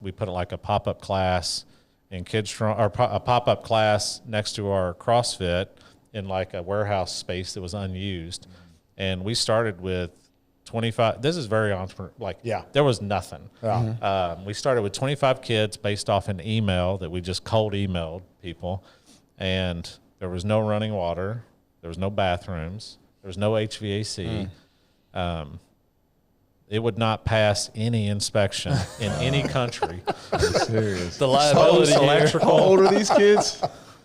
we put like a pop-up class in KidStrong, or a pop-up class next to our CrossFit in like a warehouse space that was unused. And we started with 25. This is very entrepreneur. There was nothing. We started with 25 kids based off an email that we just cold emailed people. And there was no running water. There was no bathrooms. There was no HVAC. It would not pass any inspection in any country. Serious. The liability electrical. How old are these kids?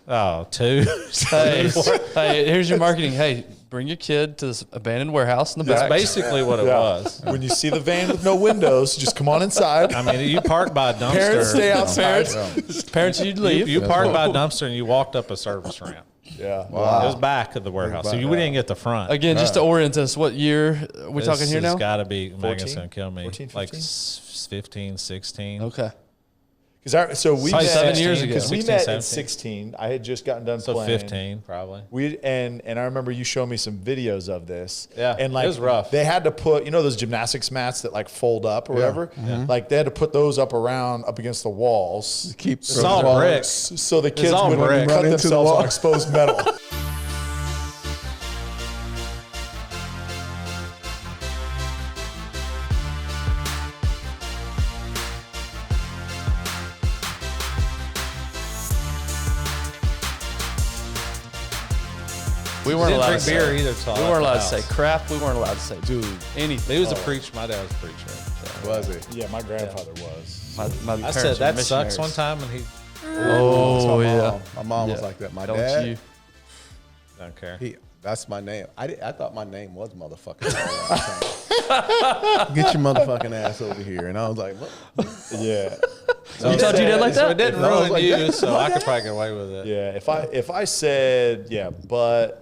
Oh, 2. Hey, here's your marketing. Hey, bring your kid to this abandoned warehouse in the back. That's basically what it was. When you see the van with no windows, just come on inside. I mean, you parked by a dumpster. Parents stay outside. Parents, you'd leave. You parked by a dumpster and you walked up a service ramp. Yeah. Wow. It was back of the warehouse. So we didn't get the front. Again, just to orient us, what year are we talking here now? It's got to be, Megan's going to kill me. 14, 15? Like 15, 16. Okay. So we met 7 years ago. Because we 16, met 17. at 16. I had just gotten done playing. 15 probably. And I remember you showed me some videos of this. Yeah, and like it was rough. They had to put, those gymnastics mats that like fold up or whatever. Like they had to put those up against the walls. Keep It's all bricks. So the kids all would brick. cut Run into the themselves wall. on exposed metal. We weren't Didn't allowed drink to beer say. either. So We weren't allowed to say crap. We weren't allowed to say anything. He was a preacher. My dad was a preacher. So. Was it? Yeah, my grandfather was. My I parents said were that sucks missionaries. one time, and he Oh, yeah. My mom was Yeah. like that. My Don't dad, you? don't care. that's my name. I thought my name was motherfucker. Get your motherfucking ass over here. And I was like, what? Yeah. You taught your dad like So that? it didn't I was ruin like, you, so I could probably get away with it. Yeah. If I said, butt,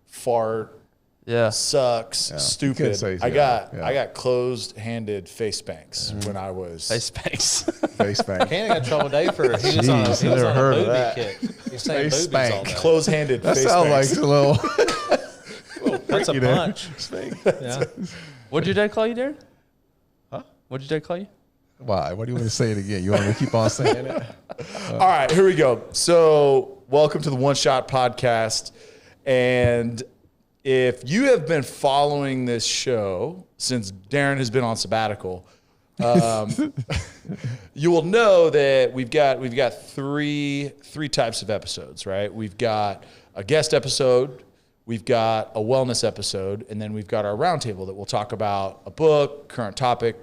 fart, Yeah. sucks, You stupid. couldn't say I yeah. got closed-handed face spanks when I was. Face spanks. Face bang. Can't got in trouble today for he was on Jeez, he was never on heard a of booby that. kick. He's saying Face boobies all spank. day. Closed-handed That face sounds spanks. like a little. That's a you there. punch. Yeah. What'd your dad call you, Darren? Huh? What'd your dad call you? Why? What do you want to say it again? You want me to keep on saying it? All right, here we go. So, welcome to the One Shot Podcast. And if you have been following this show since Darren has been on sabbatical, you will know that we've got three types of episodes, right? We've got a guest episode, we've got a wellness episode, and then we've got our roundtable that we'll talk about a book, current topic.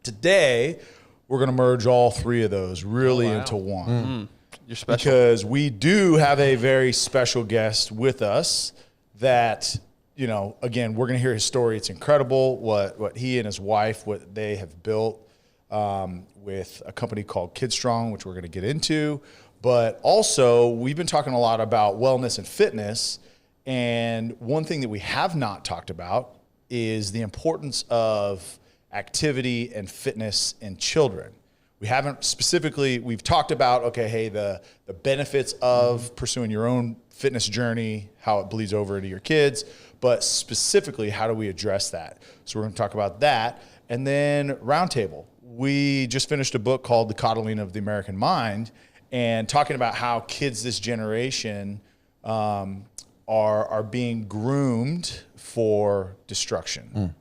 Today, we're going to merge all three of those really into one. You're special. Because we do have a very special guest with us that, again, we're going to hear his story. It's incredible what he and his wife, what they have built with a company called KidStrong, which we're going to get into. But also, we've been talking a lot about wellness and fitness. And one thing that we have not talked about is the importance of activity and fitness in children. We haven't specifically, we've talked about, the benefits of pursuing your own fitness journey, how it bleeds over into your kids, but specifically, how do we address that? So we're going to talk about that. And then roundtable. We just finished a book called The Coddling of the American Mind, and talking about how kids this generation are being groomed for destruction.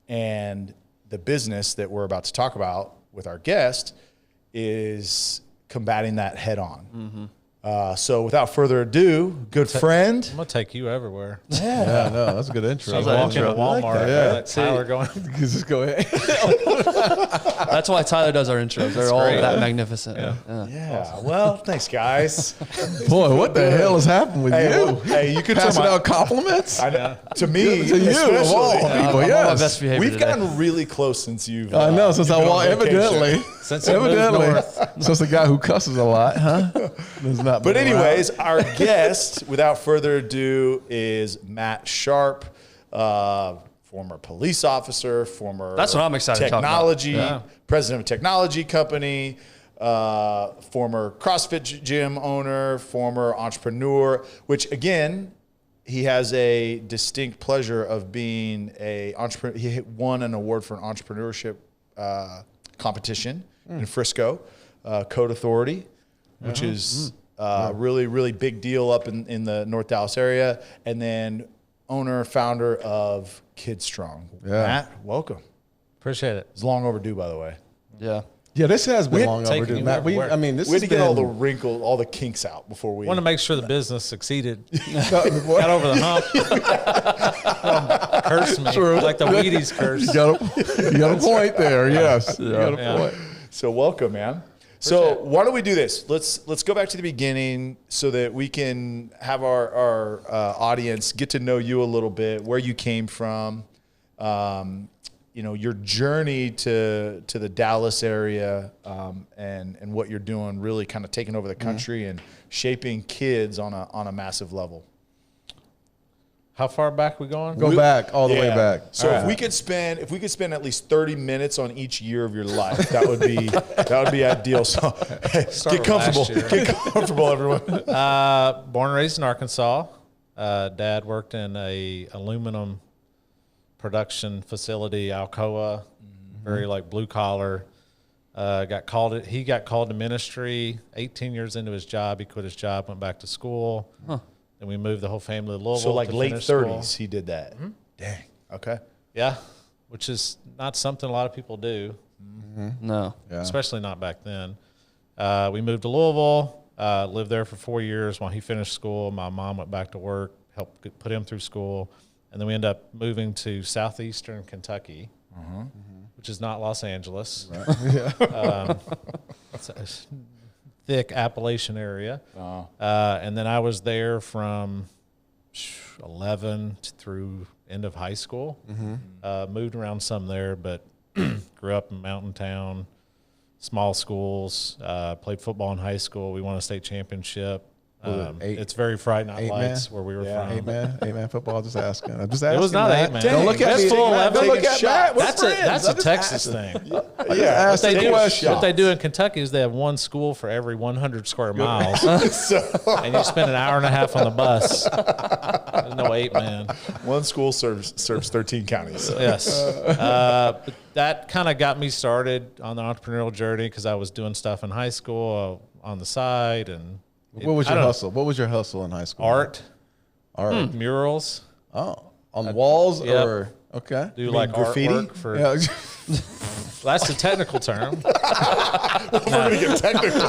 And the business that we're about to talk about with our guest is combating that head on. So without further ado, good friend. I'm gonna take you everywhere. Yeah, no, that's a good intro. Sounds like Walking to intro. Walmart, that. Tyler going. Just go ahead. That's why Tyler does our intros. They're all great. that magnificent. Yeah. Well, thanks, guys. Boy, what the hell has happened with you? Hey, you could turn Passing my, out compliments? I know, to me, To you, of all especially. people, I'm on my yes. best behavior We've today. gotten really close since you've. I know, since I you've been walked, on vacation. evidently. Since he moved north. Since the guy who cusses a lot, huh? Does not But been anyways, around. our guest, without further ado, is Matt Sharp, former police officer, former That's what I'm excited to talk about. technology, Yeah. president of a technology company, former CrossFit gym owner, former entrepreneur, which again, he has a distinct pleasure of being a entrepreneur. He won an award for an entrepreneurship competition in Frisco, Code Authority, which is really, really big deal up in the North Dallas area. And then owner, founder of KidStrong. Yeah. Matt, welcome. Appreciate it. It's long overdue, by the way. Yeah. Yeah, this has been We're long taking overdue, you Matt. everywhere. I mean, this We had has to get all the been- wrinkles, all the kinks out before we. Want to make sure the business succeeded. What? Got over the hump. Curse me. True. Like the Wheaties curse. You got a point there. Yes, you got a Yeah. point. So welcome, man. So why don't we do this? Let's go back to the beginning so that we can have our audience get to know you a little bit, where you came from, your journey to the Dallas area, and what you're doing, really kind of taking over the country and shaping kids on a massive level. How far back we going? Go back all the way Yeah. back. So All if right. we could spend at least 30 minutes on each year of your life, that would be ideal. So get with comfortable. last year. Get comfortable, everyone. Born and raised in Arkansas. Dad worked in a aluminum production facility, Alcoa, very like blue collar. He got called to ministry. 18 years into his job, he quit his job, went back to school. Then we moved the whole family to Louisville. So like to late finish 30s, school. he did that. Dang. Okay. Yeah, which is not something a lot of people do, No. Yeah. especially not back then. We moved to Louisville, lived there for 4 years while he finished school. My mom went back to work, helped put him through school. And then we ended up moving to southeastern Kentucky, which is not Los Angeles. It's a thick Appalachian area. And then I was there from 11 through end of high school. Moved around some there, but grew up in mountain town, small schools, played football in high school. We won a state championship. It's very Friday Night 8 Lights man? were from. 8-man football. Just asking. I'm just asking. It was not Matt. 8-man. Don't look at That's me. full Matt, Don't 11. look at Matt. We're That's friends. a I'm just Texas asking. thing. Yeah, What they, ask do, a question. what they do in Kentucky is they have one school for every 100 square miles, and you spend an hour and a half on the bus. There's no 8-man. One school serves 13 counties. Yes. But that kind of got me started on the entrepreneurial journey because I was doing stuff in high school on the side. And What was your hustle? What was your hustle in high school? Art, Art. Murals, On the walls Yep. or okay. do like graffiti? artwork for. Yeah. That's the technical term. We're going to get technical.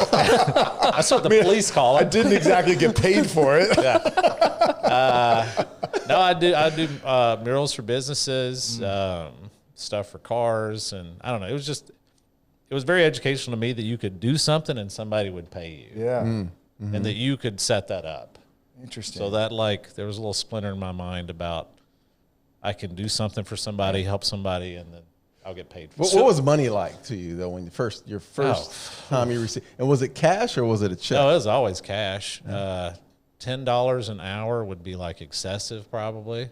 That's what the police call I it. didn't exactly get paid for it. No, I do murals for businesses, stuff for cars, and I don't know. It was very educational to me that you could do something and somebody would pay you, Yeah. and that you could set that up. Interesting. So that there was a little splinter in my mind about I can do something for somebody, help somebody, and then I'll get paid for it. What was money like to you though when your first time you received? And was it cash or was it a check? No, it was always cash. $10 an hour would be like excessive probably.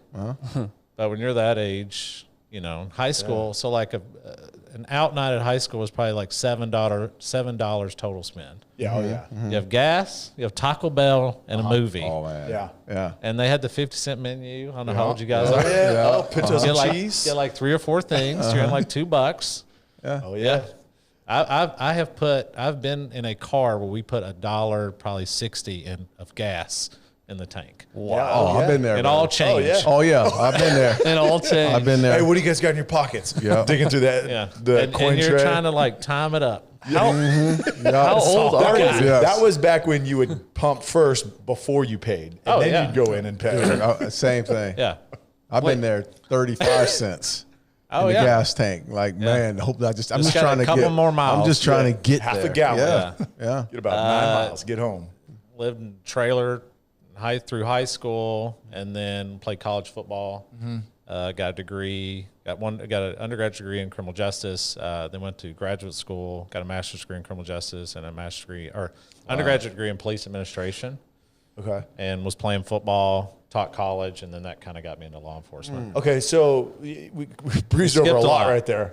But when you're that age, high school, so like an out night at high school was probably like $7 total spend. Yeah. Oh, yeah. You have gas, you have Taco Bell, and a movie. Oh man. Yeah. Yeah. And they had the 50-cent menu. I don't know how old you guys are. Yeah. Oh, pintos Get and like, cheese. get like 3 or 4 things. You're in like $2. Oh, yeah. I've been in a car where we put $1, probably 60 of gas in the tank. Wow. Oh, I've been there. It bro. all changed. yeah. Oh yeah, I've been there. And all changed. I've been Hey, there. what do you guys got in your pockets? Yeah. Digging through that, Yeah. the coin and you're tray. trying to like time it up. How How old that, are was, you? Yes. that was back when you would pump first before you paid. And then yeah. you'd go in and pay. Same thing. Yeah. I've been there 35 cents Oh, in the yeah. gas tank. Like, man, hope I'm Just just got trying a to couple get more miles. I'm just trying Yeah. to get Half a there. gallon. Yeah. Yeah. Get about 9 miles. Get home. Lived in a trailer through high school, and then played college football. Got a degree. Got an undergraduate degree in criminal justice. Then went to graduate school. Got a master's degree in criminal justice and a master's degree undergraduate degree in police administration. Okay. And was playing football. Taught college, and then that kind of got me into law enforcement. Okay, so we breezed over skipped a a lot lot. right there.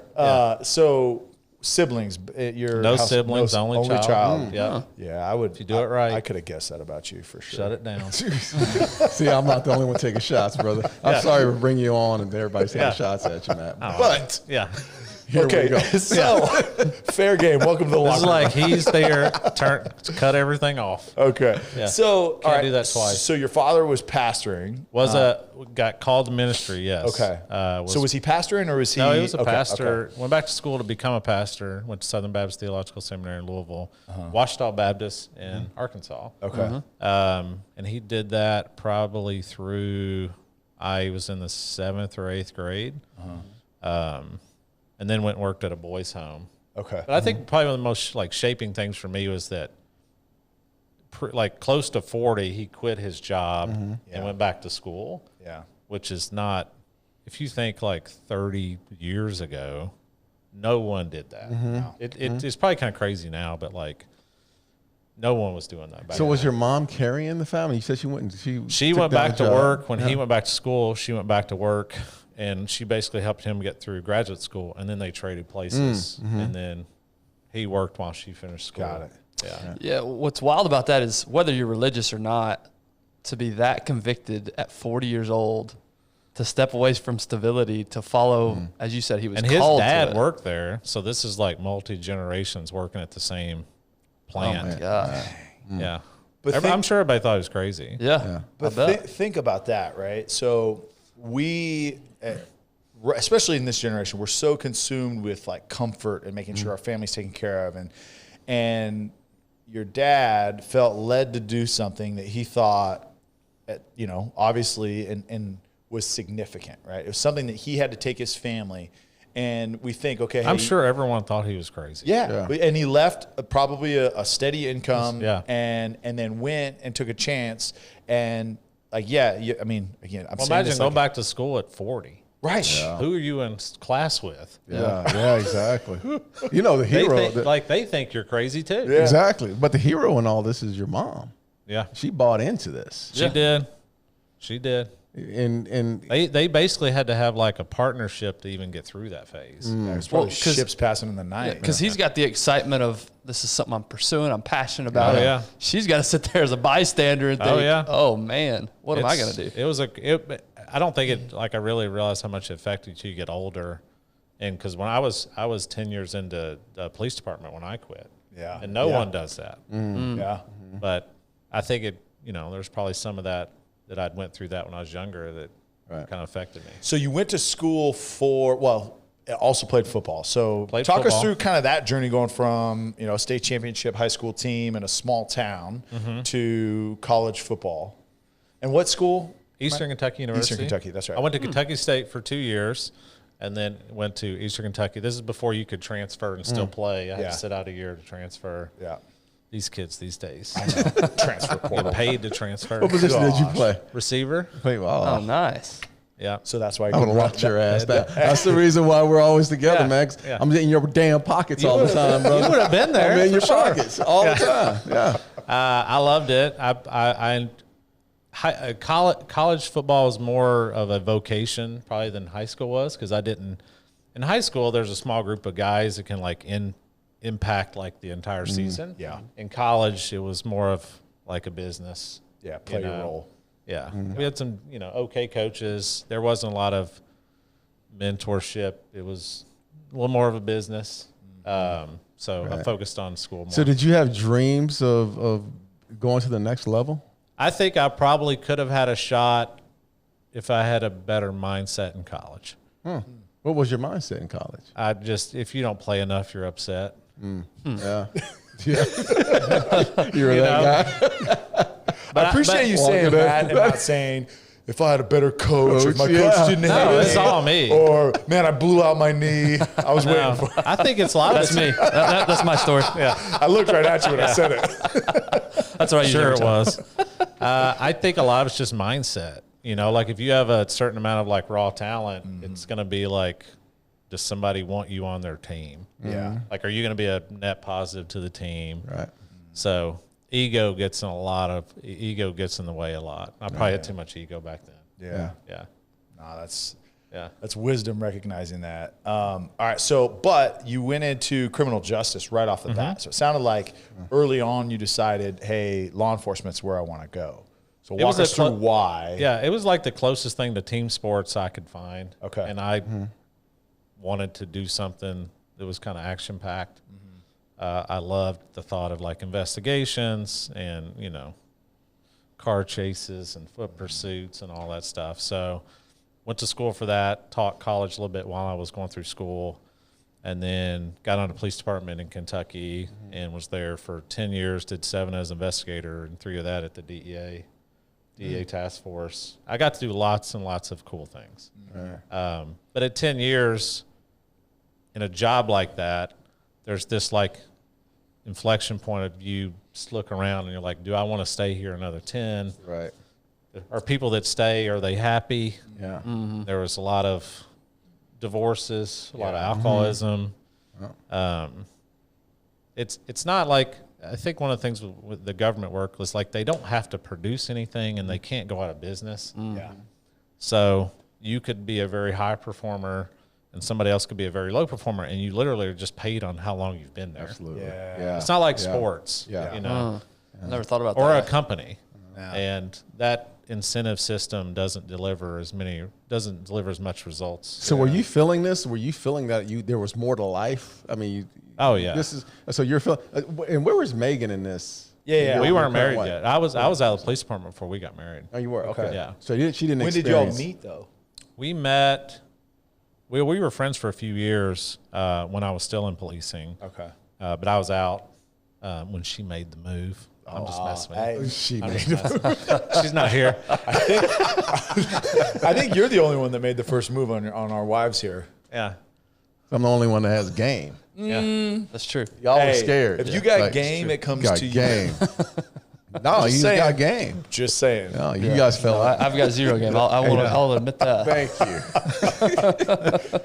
So siblings, your No house- siblings, only child. Yeah, I would. If you do it right. I could have guessed that about you for sure. Shut it down. See, I'm not the only one taking shots, brother. I'm sorry for bringing you on and everybody's taking shots at you, Matt. But Yeah. Here we go. So fair game. Welcome to the It's locker room. like he's there, cut everything off. Okay. Yeah. So Can't do that twice. So your father was pastoring. Got called to ministry, yes. Okay. So was he pastoring or was he? No, he was a okay, pastor. okay. Went back to school to become a pastor. Went to Southern Baptist Theological Seminary in Louisville. Washita Baptist in Arkansas. Okay. And he did that probably through I was in the 7th or 8th grade. And then went and worked at a boys' home. Okay. But I think probably one of the most like shaping things for me was that like close to 40, he quit his job and went back to school. Yeah. Which is not, if you think like 30 years ago, no one did that. It's probably kind of crazy now, but like no one was doing that back So then. was your mom carrying the family? You said she went and She took went down back a to job. work when he went back to school. She went back to work, and she basically helped him get through graduate school. And then they traded places, and then he worked while she finished school. Got it. Yeah. Yeah, what's wild about that is whether you're religious or not, to be that convicted at 40 years old, to step away from stability, to follow, as you said, he was And his called to dad it. worked there, so this is like multi-generations working at the same plant. Oh my God. Yeah. But I'm sure everybody thought it was crazy. Yeah. But I bet. think about that, right? So we, especially in this generation, we're so consumed with like comfort and making sure our family's taken care of, and your dad felt led to do something that he thought, obviously, and was significant, right? It was something that he had to take his family, and we think, okay, I'm hey, sure everyone thought he was crazy. yeah. And he left probably a steady income, Yeah. and then went and took a chance, and like, I mean, again, I'm Well, saying imagine this going like, back to school at 40. right. Who are you in class with? Yeah, exactly. You know, the They hero. think, they think you're crazy too. Yeah. Exactly. But the hero in all this is your mom. Yeah. She bought into this. She did. She did. And They basically had to have like a partnership to even get through that phase. There's probably Well, 'cause- ships passing in the night. Because he's got the excitement of this is something I'm pursuing, I'm passionate about Oh, it. yeah. She's got to sit there as a bystander and think, Oh, yeah. oh man, what am I going to do? It was I don't think it like I really realized how much it affected you get older, and because when I was 10 years into the police department when I quit. Yeah. And no Yeah. one does that. Yeah. But I think there's probably some of that I'd went through that when I was younger that kind of affected me. So you went to school also played football. So Played talk us football. through kind of that journey going from, a state championship high school team in a small town to college football. And what school? Eastern Kentucky University. Eastern Kentucky, that's right. I went to Kentucky State for 2 years and then went to Eastern Kentucky. This is before you could transfer and still play. I had Yeah. to sit out a year to transfer. Yeah. These kids these days. Transfer portal. Get paid to transfer. what position did you Gosh. play? Receiver. Wait, wow. Oh, nice. Yeah. So that's why I would have locked your ass. That's the reason why we're always together, Yeah, Max. yeah. I'm in your damn pockets all the time, bro. You would have been there. I'm in your for sure. pockets all the time. Yeah. I loved it. College football was more of a vocation probably than high school was because I didn't. In high school, there's a small group of guys that can like impact like the entire season. Yeah. In college, it was more of like a business. Yeah, play your role. Yeah. We had some, okay coaches. There wasn't a lot of mentorship. It was a little more of a business. So I focused on school more. So did you have dreams of going to the next level? I think I probably could have had a shot if I had a better mindset in college. What was your mindset in college? If you don't play enough, you're upset. Yeah. You were that guy? I appreciate you saying that and not saying, if I had a better coach, if my coach didn't hate No, it's me, all me. or man, I blew out my knee. I was waiting for it. I think it's a lot of That's me. That's my story. Yeah, I looked right at you when I said it. That's what I use sure every it time. was. I think a lot of it's just mindset. Like if you have a certain amount of like raw talent, it's going to be like, does somebody want you on their team? Yeah. Like, are you going to be a net positive to the team? Right. So ego gets in the way a lot. I probably had too much ego back then. Yeah. Yeah. No, that's Yeah. That's wisdom recognizing that. All right. So, but you went into criminal justice right off the bat. So it sounded like early on you decided, hey, law enforcement's where I want to go. So walk us through why. Yeah, it was like the closest thing to team sports I could find. Okay. And I wanted to do something that was kind of action packed. I loved the thought of like investigations and, you know, car chases and foot pursuits and all that stuff. So went to school for that, taught college a little bit while I was going through school, and then got on the police department in Kentucky and was there for 10 years, did 7 as investigator and 3 of that at the DEA task force. I got to do lots and lots of cool things. But at 10 years in a job like that, there's this like inflection point of you just look around and you're like, do I want to stay here another 10? Right. Are people that stay, are they happy? Yeah. There was a lot of divorces, a lot of alcoholism. It's not like, I think one of the things with the government work was like they don't have to produce anything and they can't go out of business. Yeah. So you could be a very high performer and somebody else could be a very low performer, and you literally are just paid on how long you've been there. Absolutely. Yeah. It's not like sports, Yeah. you know, Never thought about or a that. company. Yeah. And that incentive system doesn't deliver as much results. So were you feeling this? Were you feeling that there was more to life? I mean, Oh yeah. So you're feeling, and where was Megan in this? Yeah. We weren't Your married wife? yet. I was out of the police department before we got married. Oh, you were? Okay. Yeah. So she didn't When did y'all experience. meet though? We met. We were friends for a few years when I was still in policing. Okay. But I was out when she made the move. I'm just messing with you. Hey, She I'm made just messing. She's not here. I think you're the only one that made the first move on our wives here. Yeah. I'm the only one that has game. Yeah. That's true. Y'all were Hey, scared. if you got game, it comes got to you. game. No, you saying. got game. Just saying. No, you guys fell out. I've got zero game. I'll admit that. Thank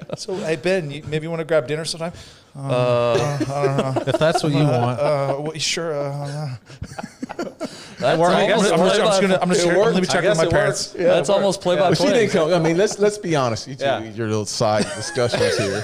you. So, hey Ben, maybe you want to grab dinner sometime? If that's what you want. Well, sure. That's I guess almost I'm just It here. worked. Let me check I guess with my it parents. Yeah, That's almost play by But she play. didn't come. I mean, let's be honest. You two, Yeah. your little side discussions here.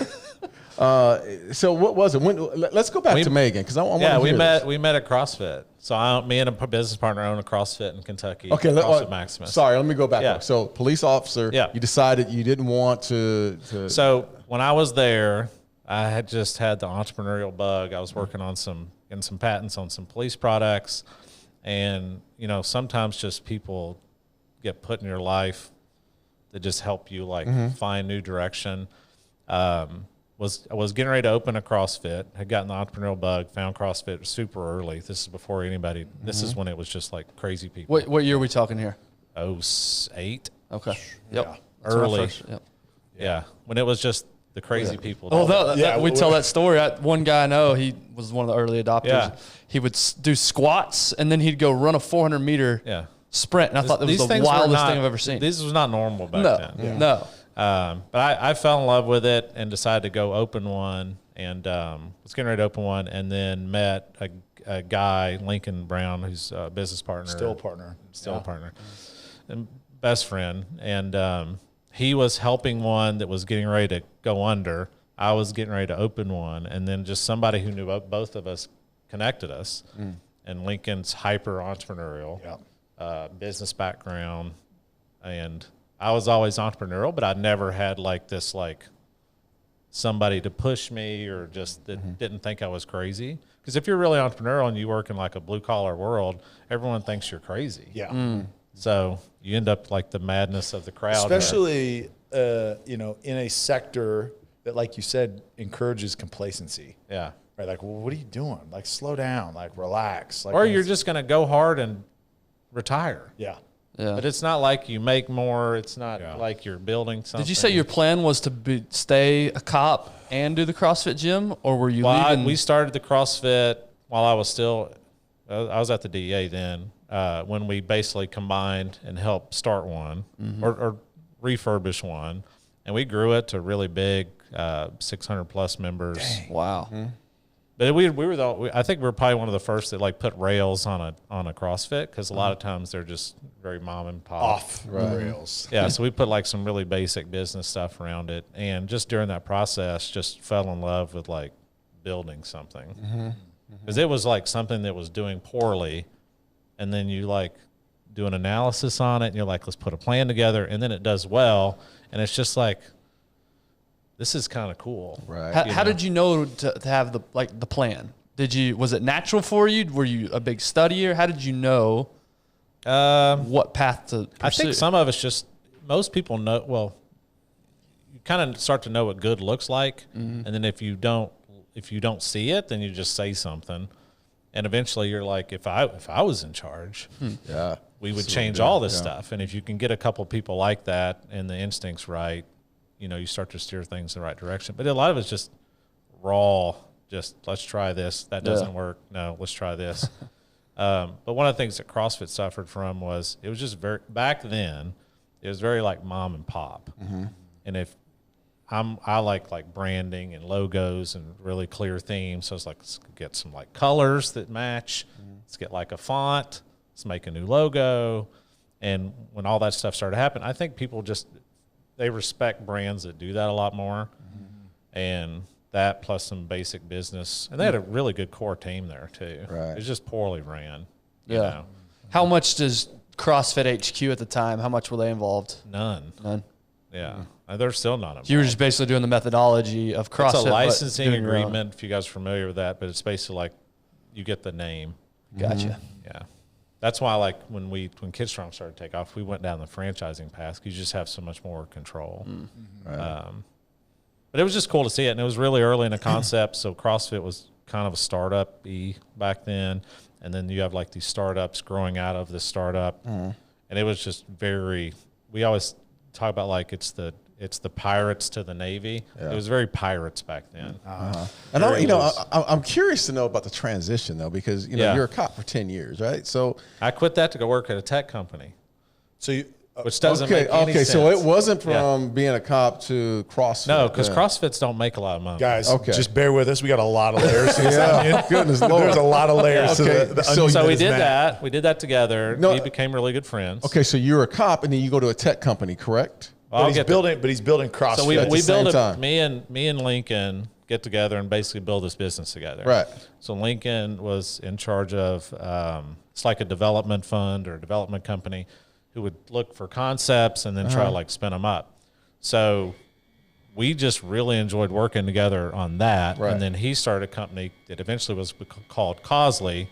So what was it? Let's go back to Megan because I want to we hear met. this. We met at CrossFit. So me and a business partner own a CrossFit in Kentucky. Okay, CrossFit Maximus. sorry. Let me go back. Yeah. So police officer. Yeah. You decided you didn't want to. So when I was there, I had just had the entrepreneurial bug. I was working on some patents on some police products, and you know sometimes just people get put in your life that just help you like find new direction. I was getting ready to open a CrossFit. Had gotten the entrepreneurial bug. Found CrossFit super early. This is before anybody. This is when it was just like crazy people. What year are we talking here? 08. Okay. Yep. Yeah. That's when I Early. Yep. Yeah, when it was just the crazy people. Well, we tell that story. One guy I know, he was one of the early adopters. Yeah. He would do squats and then he'd go run a 400 meter Yeah. sprint. And I thought that was These the things were wildest not- thing I've ever seen. This was not normal back then. No. But I fell in love with it and decided to go open one, and was getting ready to open one, and then met a guy, Lincoln Brown, who's a business partner. Still a partner. Still a partner. And best friend. And he was helping one that was getting ready to go under. I was getting ready to open one, and then just somebody who knew both of us connected us. And Lincoln's hyper entrepreneurial, business background, and I was always entrepreneurial, but I never had like this like somebody to push me or just that didn't think I was crazy. Because if you're really entrepreneurial and you work in like a blue collar world, everyone thinks you're crazy. Yeah. So you end up like the madness of the crowd. Especially, in a sector that, like you said, encourages complacency. Yeah. Right? Like, well, what are you doing? Like, slow down. Like, relax. Like, Or you're just going to go hard and retire. Yeah. Yeah. But it's not like you make more. It's not like you're building something. Did you say your plan was to stay a cop and do the CrossFit gym, or were you leaving? We started the CrossFit while I was still, I was at the DEA then, when we basically combined and helped start one or refurbish one. And we grew it to really big, 600 plus members. Dang. Wow. But I think we were probably one of the first that like put rails on a CrossFit, because a lot of times they're just very mom and pop. Off the rails. Yeah, so we put like some really basic business stuff around it, and just during that process, just fell in love with like building something, because it was like something that was doing poorly, and then you like do an analysis on it, and you're like, let's put a plan together, and then it does well, and it's just like this is kind of cool. Right. How did you know to have the plan? Was it natural for you? Were you a big studier? How did you know what path to pursue? I think some of it's just, most people know, well, you kind of start to know what good looks like. And then if you don't see it, then you just say something. And eventually you're like, if I was in charge, we would change all this stuff. And if you can get a couple people like that and the instinct's right, you start to steer things in the right direction. But a lot of it's just raw, just let's try this. That doesn't work. No, let's try this. But one of the things that CrossFit suffered from was it was just back then, it was very like mom and pop. And if I like branding and logos and really clear themes. So it's like, let's get some like colors that match. Let's get like a font. Let's make a new logo. And when all that stuff started to happen, I think people they respect brands that do that a lot more. And that plus some basic business. And they had a really good core team there too. Right. It was just poorly ran. Yeah. How much does CrossFit HQ at the time, how much were they involved? None. Yeah. They're still not involved. You were just basically doing the methodology of CrossFit. It's a licensing agreement, if you guys are familiar with that, but it's basically like you get the name. Gotcha. Yeah. That's why, like, when KidStrong started to take off, we went down the franchising path. You just have so much more control. Right. But it was just cool to see it, and it was really early in the concept, so CrossFit was kind of a startup-y back then, and then you have, like, these startups growing out of this startup, and it was just we always talk about, like, it's the pirates to the Navy. It was very pirates back then. And I'm curious to know about the transition though, because you're a cop for 10 years, right? So I quit that to go work at a tech company. So which doesn't make any sense. So it wasn't from being a cop to CrossFit. No, because CrossFits don't make a lot of money. Guys, just bear with us. We got a lot of layers to this onion. Goodness Lord. There's a lot of layers to the onion. So we did that. We did that together. We became really good friends. Okay, so you're a cop and then you go to a tech company, correct? But he's building CrossFit. So we built me and Lincoln get together and basically build this business together. Right. So Lincoln was in charge of it's like a development fund or a development company who would look for concepts and then try to like spin them up. So we just really enjoyed working together on that. Right. And then he started a company that eventually was called Cosley,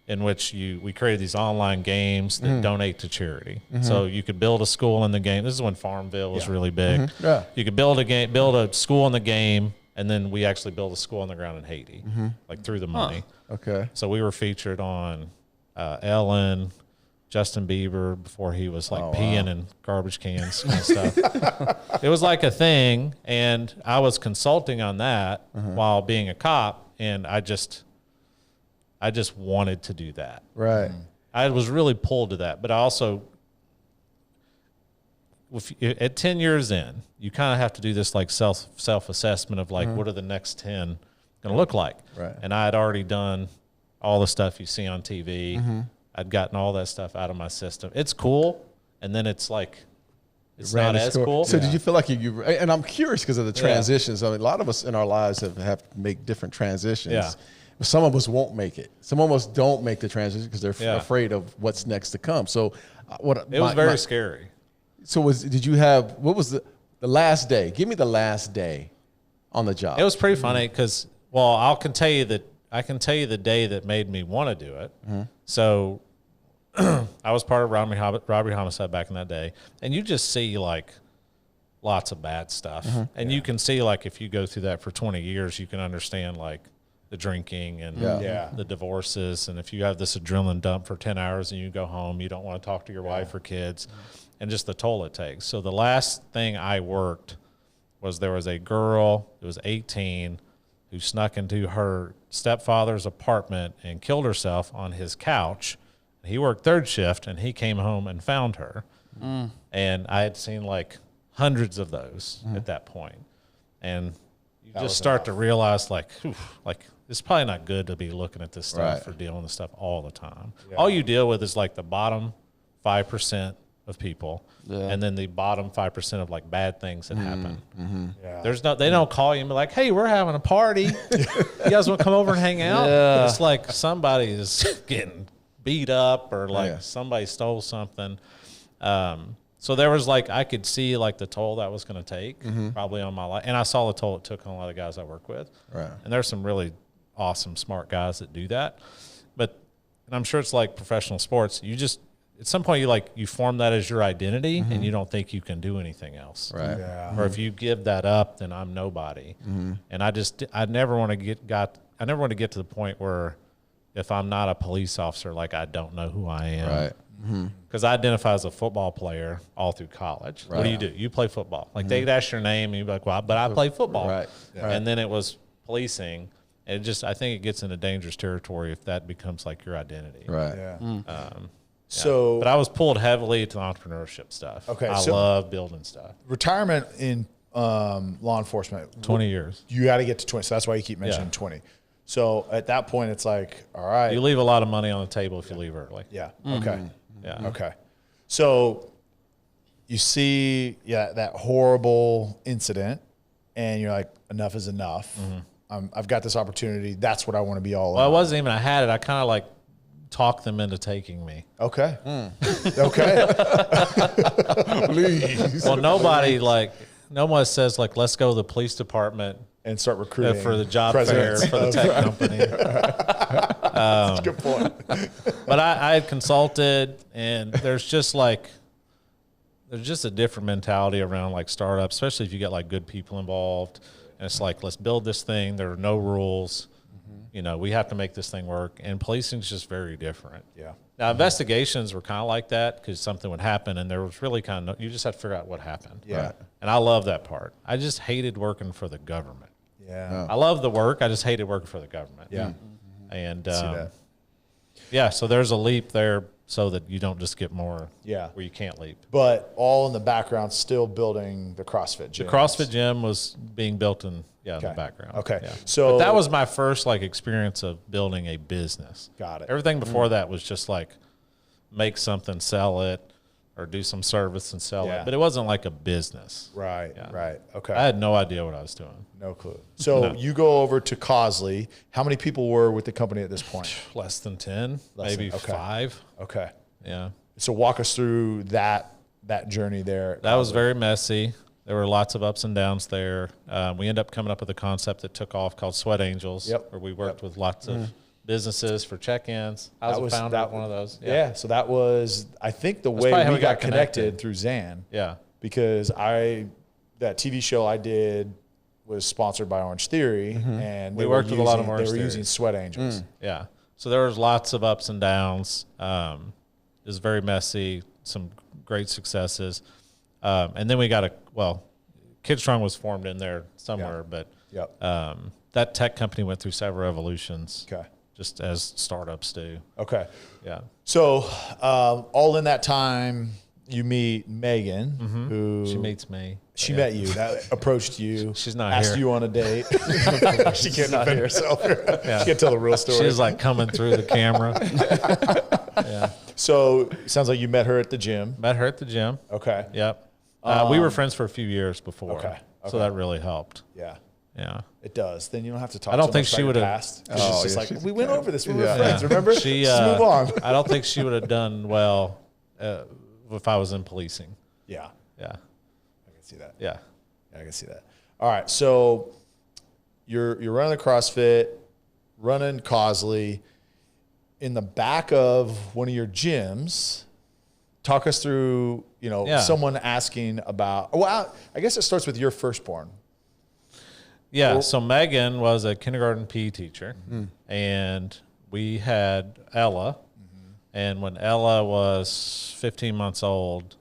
in which we created these online games that donate to charity. So you could build a school in the game. This is when Farmville was really big. Yeah. You could build a school in the game, and then we actually built a school on the ground in Haiti, like through the money. Okay. So we were featured on Ellen, Justin Bieber before he was like peeing in garbage cans and stuff. It was like a thing, and I was consulting on that while being a cop, and I just wanted to do that. Right. I was really pulled to that, but I also, at 10 years in, you kind of have to do this like self-assessment of like, what are the next 10 going to look like? Right. And I had already done all the stuff you see on TV. I'd gotten all that stuff out of my system. It's cool, and then it's like, it's not as cool. So did you feel like you and I'm curious because of the transitions. I mean, a lot of us in our lives have to make different transitions. Yeah. Some of us won't make it. Some of us don't make the transition because they're afraid of what's next to come. So it was very scary. So what was the last day? Give me the last day on the job. It was pretty funny because, well, I can tell you the day that made me want to do it. So I was part of robbery homicide back in that day, and you just see like lots of bad stuff. And you can see like if you go through that for 20 years, you can understand like the drinking and the divorces. And if you have this adrenaline dump for 10 hours and you go home, you don't want to talk to your wife or kids, and just the toll it takes. So the last thing I worked was there was a girl who was 18 who snuck into her stepfather's apartment and killed herself on his couch. He worked third shift, and he came home and found her. And I had seen like hundreds of those at that point. And you just start to realize like, it's probably not good to be looking at this stuff or dealing with stuff all the time. All you deal with is like the bottom 5% of people, and then the bottom 5% of like bad things that happen. They don't call you and be like, hey, we're having a party. You guys want to come over and hang out? It's like somebody is getting beat up or like somebody stole something. So there was like, I could see like the toll that was going to take probably on my life. And I saw the toll it took on a lot of guys I work with. Right. And there's some really awesome, smart guys that do that. But, and I'm sure it's like professional sports. You just, at some point you form that as your identity and you don't think you can do anything else. Right. Yeah. Or if you give that up, then I'm nobody. And I never want to get to the point where if I'm not a police officer, like I don't know who I am. Right. Because I identify as a football player all through college. What do? You play football. Like they'd ask your name and you'd be like, well, but I play football. Right. Yeah. And then it was policing. And I think it gets into dangerous territory if that becomes like your identity. Right. Yeah. So, But I was pulled heavily to the entrepreneurship stuff. Okay, I so- love building stuff. retirement in law enforcement, 20 years. you got to get to 20. So that's why you keep mentioning Yeah. 20. So at that point, it's like, all right. You leave a lot of money on the table if you leave early. Yeah. Okay. Yeah. Okay. So you see, that horrible incident, and you're like, enough is enough. I've got this opportunity. That's what I want to be all Well, it in. wasn't even I had it. I kind of like talked them into taking me. Okay. Okay. Please. Well, no one says like, let's go to the police department And start recruiting for the job fair presidents for the of- tech company. That's a good point. But I had consulted, and there's just a different mentality around like startups, especially if you get like good people involved. And it's like, let's build this thing. There are no rules. We have to make this thing work. And policing is just very different. Yeah. Now, investigations were kind of like that because something would happen, and there was really kind of you just had to figure out what happened. Yeah. Right. And I love that part. I just hated working for the government. Yeah. I love the work. I just hated working for the government. Yeah. And See that. yeah, so there's a leap there so that you don't just get more Yeah. where you can't leap. But all in the background, still building the CrossFit gym. The CrossFit gym was being built in the background. Okay. Yeah. So But that was my first like experience of building a business. Got it. Everything before that was just like make something, sell it, or do some service and sell Yeah. it. But it wasn't like a business. right. Yeah. Right. Okay. I had no idea what I was doing. No clue. So you go over to Cosley. How many people were with the company at this point? Less than 10, Less maybe than- okay. 5. Okay. Yeah. So walk us through that journey there. That was very messy. There were lots of ups and downs there. We ended up coming up with a concept that took off called Sweat Angels, Yep. where we worked with lots of businesses for check-ins. I was a founder of one of those. Yeah. So that was, I think, the way probably how we we got got connected connected. through Zan. Yeah. Because that TV show I did was sponsored by Orange Theory, and We they worked were with a lot of using- Orange They were Theory. using Sweat Angels. Yeah. So there was lots of ups and downs. It was very messy, some great successes. And then we got KidStrong was formed in there somewhere, but Yep. that tech company went through several evolutions. Okay. Just as startups do. Okay. Yeah. So all in that time, you meet Megan, who She meets me. She met you, that approached you. She's not asked here. you on a date. She can't defend herself. She can't tell the real story. She was like coming through the camera. Yeah. So sounds like you met her at the gym. Met her at the gym. Okay. Yep. We were friends for a few years before. Okay. So that really helped. Yeah. Yeah. It does. Then you don't have to talk. I don't so think much she about your would've- past. It's Oh, just yeah, like she's we went over this. We were Yeah. friends. Remember? She, Just move on. I don't think she would have done well if I was in policing. Yeah, Yeah. I can see that. Yeah. I can see that. All right, so you're running the CrossFit, running Cosley. In the back of one of your gyms, talk us through. Yeah. Someone asking about. Well, I guess it starts with your firstborn. Yeah. Well- So Megan was a kindergarten PE teacher, and we had Ella. And when Ella was 15 months old,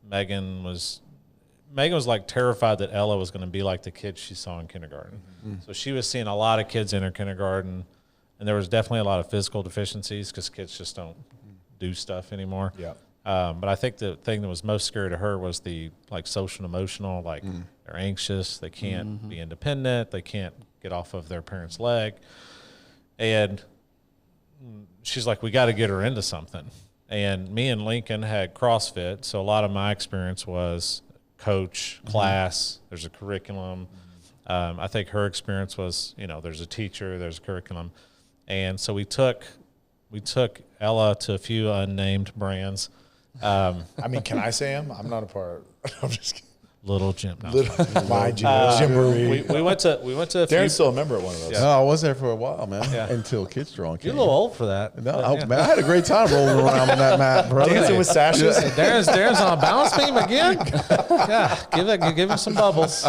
Megan was like terrified that Ella was going to be like the kids she saw in kindergarten. So she was seeing a lot of kids in her kindergarten, and there was definitely a lot of physical deficiencies because kids just don't do stuff anymore. Yeah. But I think the thing that was most scary to her was the like social and emotional, like they're anxious, they can't be independent, they can't get off of their parents' leg. And she's like, we got to get her into something. And me and Lincoln had CrossFit, so a lot of my experience was coach, class, there's a curriculum. I think her experience was, there's a teacher, there's a curriculum. And so we took Ella to a few unnamed brands I mean, can I say him? I'm not a part. I'm just kidding. Little Jim. No, My Jimboree. we went to a few. Darren's still a member of one of those. No, I was there for a while, man. Until KidStrong came. You're a little old for that. No, man, I had a great time rolling around on that mat, brother. Dancing with sashes. Darren's on a balance beam again. Yeah, give him some bubbles.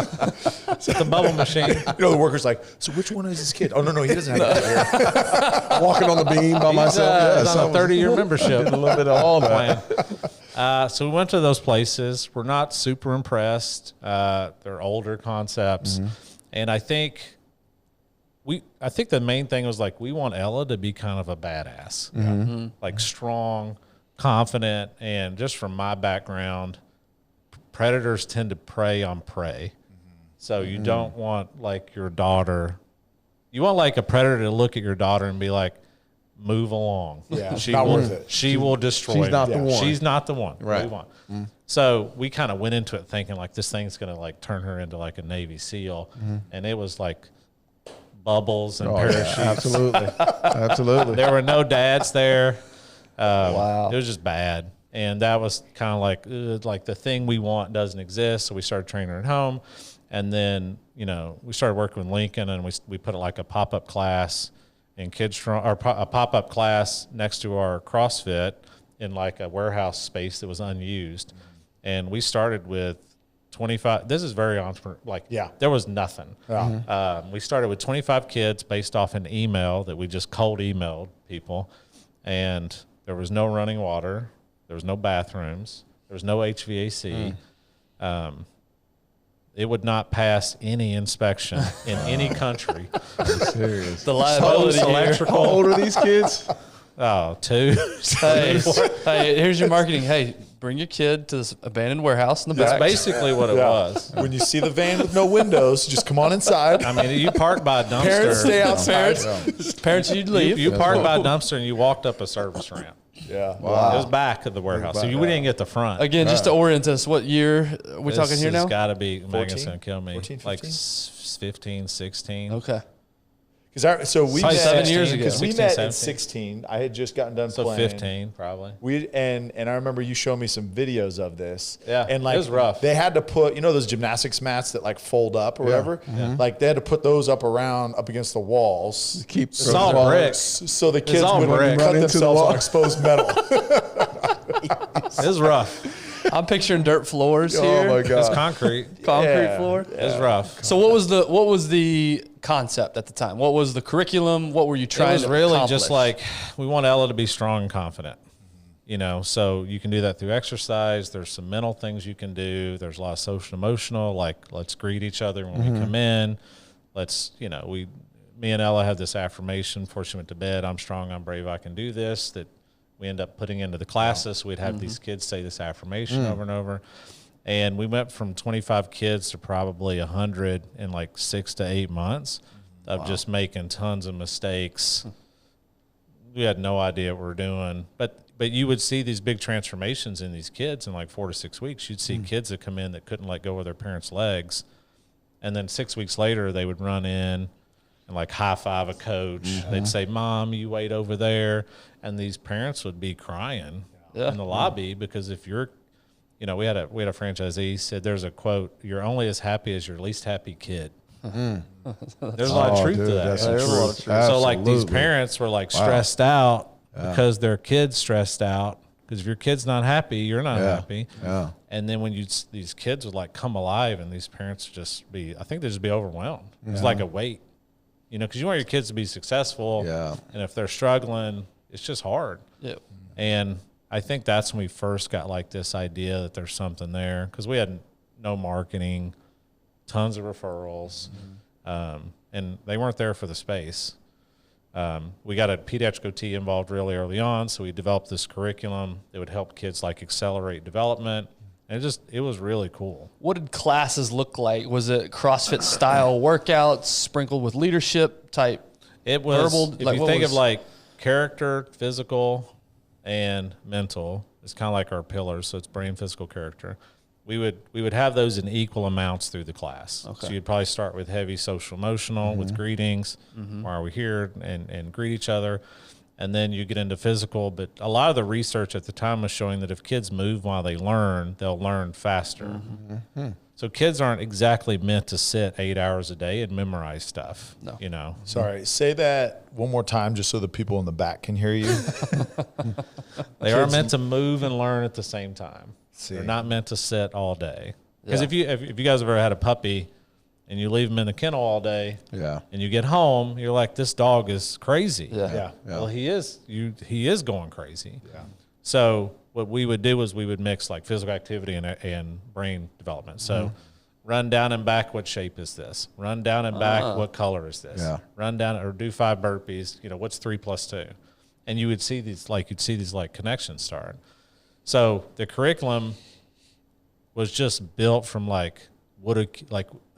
It's the bubble machine. You know, the worker's like, so which one is his kid? Oh, no, he doesn't have that here. Walking on the beam by myself. He's on a 30-year membership. Did a little bit of all that. So we went to those places. We're not super impressed. They're older concepts, and I think the main thing was like we want Ella to be kind of a badass, like strong, confident, and just from my background, predators tend to prey on prey. So you don't want like your daughter. You want like a predator to look at your daughter and be like, move along. Yeah, she not will, worth it. She will destroy. She's not the one. She's not the one. Right. Move on. So we kind of went into it thinking like this thing's going to like turn her into like a Navy SEAL. And it was like bubbles and parachutes. Yeah, absolutely. Absolutely. There were no dads there. Wow. It was just bad. And that was kind of like the thing we want doesn't exist. So we started training her at home. And then, you know, we started working with Lincoln and we put like a pop-up class in KidStrong, or a pop-up class next to our CrossFit in like a warehouse space that was unused. And we started with 25. This is very entrepreneurial. There was nothing. We started with 25 kids based off an email that we just cold emailed people. And there was no running water. There was no bathrooms. There was no HVAC. It would not pass any inspection in any country. Serious. The liability here. Electrical. How old are these kids? Oh, 2. Hey, here's your marketing. Hey, bring your kid to this abandoned warehouse in the That's back. basically what it was. When you see the van with no windows, just come on inside. I mean, you parked by a dumpster. Parents stay outside. Parents, you'd leave. You parked by a dumpster and you walked up a service ramp. Yeah. Wow. It was back of the warehouse. So we didn't get the front. Again, just to orient us, what year are we talking here now? It's got to be, Megan's going to kill me. 14, like 15? 15, 16. Okay. So we Probably met 7 years ago. because we 16, met 17. at 16. I had just gotten done So playing. 15, probably. And I remember you showing me some videos of this. Yeah, and like it was rough. They had to put, you know, those gymnastics mats that like fold up or whatever. Like they had to put those up against the walls. Keep It's all bricks. So the kids all wouldn't brick. cut Run into the themselves wall. on exposed metal. It was rough. I'm picturing dirt floors here. Oh my It was God. concrete. Concrete Yeah. floor. It was rough. So what was the concept at the time? What was the curriculum? What were you trying It was to really accomplish? just like we want Ella to be strong and confident. You know, so you can do that through exercise. There's some mental things you can do. There's a lot of social emotional, like let's greet each other when we come in. Let's, you know, me and Ella had this affirmation before she went to bed. I'm strong, I'm brave, I can do this. That we end up putting into the classes. So we'd have these kids say this affirmation over and over. And we went from 25 kids to probably 100 in like 6 to 8 months of just making tons of mistakes. We had no idea what we were doing. But you would see these big transformations in these kids in like 4 to 6 weeks. You'd see kids that come in that couldn't let go of their parents' legs. And then 6 weeks later, they would run in and like high five a coach. They'd say, "Mom, you wait over there." And these parents would be crying in the lobby because if you're, you know, we had a franchisee said there's a quote, "You're only as happy as your least happy kid." There's a lot of truth to that. That's the There's a lot of truth. truth. So like these Absolutely. parents were like stressed out because their kid's stressed out. Because if your kid's not happy, you're not happy. Yeah. And then when these kids would like come alive, and these parents would just be, I think they'd just be overwhelmed. It's like a weight, you know, because you want your kids to be successful. Yeah. And if they're struggling, it's just hard. Yep. And I think that's when we first got like this idea that there's something there, because we had no marketing, tons of referrals, and they weren't there for the space. We got a pediatric OT involved really early on, so we developed this curriculum that would help kids like accelerate development, and it was really cool. What did classes look like? Was it CrossFit style workouts sprinkled with leadership type? It was, Verbal, if like, you what think was- of like character, physical, and mental, it's kind of like our pillars. So it's brain, physical, character. We would have those in equal amounts through the class. Okay. So you'd probably start with heavy social emotional with greetings. Why are we here? And greet each other. and then you get into physical. But a lot of the research at the time was showing that if kids move while they learn, they'll learn faster. So kids aren't exactly meant to sit 8 hours a day and memorize stuff. No. You know. Sorry, say that one more time just so the people in the back can hear you. They are meant to move and learn at the same time. They're not meant to sit all day. Because if you guys have ever had a puppy and you leave them in the kennel all day, and you get home, you're like, this dog is crazy. Well, he is. He is going crazy. So what we would do is we would mix like physical activity and brain development. So run down and back, what shape is this? Run down and back, what color is this? Run down or do 5 burpees. You know, what's 3 + 2? And you would see these connections start. So the curriculum was just built from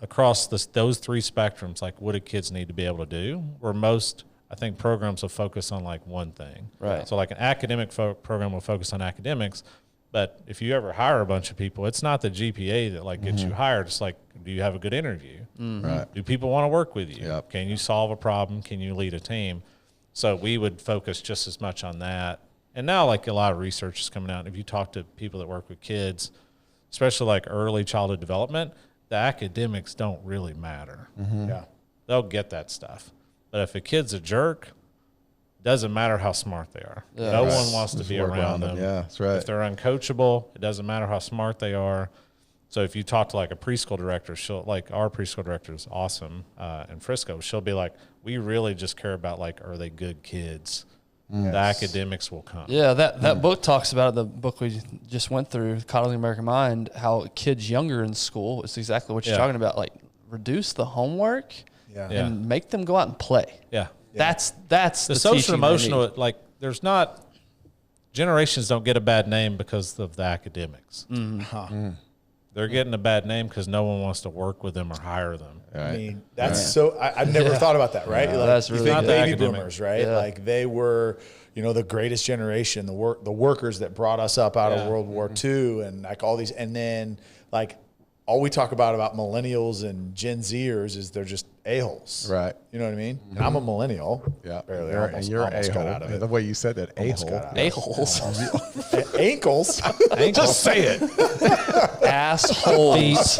across those 3 spectrums, like what do kids need to be able to do? Where most, I think, programs will focus on like one thing. Right. So like an academic program will focus on academics, but if you ever hire a bunch of people, it's not the GPA that like gets you hired. It's like, do you have a good interview? Right. Do people want to work with you? Yep. Can you solve a problem? Can you lead a team? So we would focus just as much on that. And now like a lot of research is coming out. If you talk to people that work with kids, especially like early childhood development, the academics don't really matter. They'll get that stuff. But if a kid's a jerk, doesn't matter how smart they are. No one wants to be around them. Yeah, that's right. If they're uncoachable, it doesn't matter how smart they are. So if you talk to like a preschool director, our preschool director is awesome in Frisco. She'll be like, we really just care about like, are they good kids? The academics will come. Yeah, that book talks about it, the book we just went through, Coddling the American Mind, how kids younger in school, it's exactly what you're talking about, like reduce the homework and make them go out and play. That's the social emotional, like there's not, generations don't get a bad name because of the academics. They're getting a bad name because no one wants to work with them or hire them. I mean, that's I've never thought about that, right? Like, that's really you think baby academic. boomers, right? Like they were, the greatest generation, the workers that brought us up out of World War II and like all these, and then like all we talk about millennials and Gen Zers is they're just a-holes. Right. You know what I mean? And I'm a millennial. Yeah. Barely. You're almost got out a-hole. of it. The way you said that, a-hole. A-holes. Ankles. Just say it. Assholes.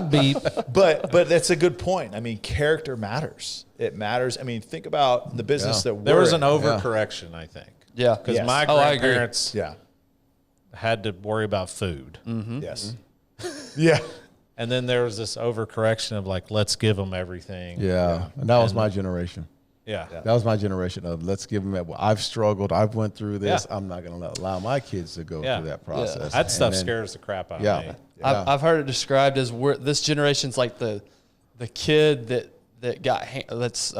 Beep. But that's a good point. I mean, character matters. It matters. I mean, think about the business that we're There was an in. overcorrection, I think. Yeah. Because my I agree. grandparents had to worry about food. Yes. Yeah. And then there was this overcorrection of like, let's give them everything. Yeah. And that was my generation. Yeah. That was my generation of let's give them. I've struggled. I've went through this. I'm not going to allow my kids to go through that process. That stuff scares the crap out of me. I've heard it described as this generation's like the kid that got that's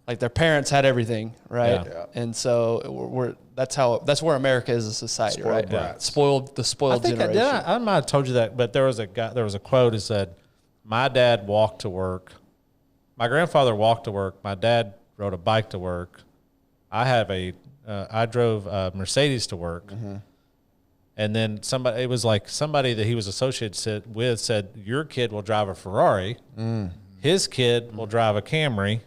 like their parents had everything, right? Yeah. And so that's where America is a society, Spoiled right? brats. Spoiled generation. I might have told you that, but there was a quote that said, my dad walked to work. My grandfather walked to work. My dad rode a bike to work. I drove a Mercedes to work. And then somebody that he was associated with said, your kid will drive a Ferrari. His kid will drive a Camry.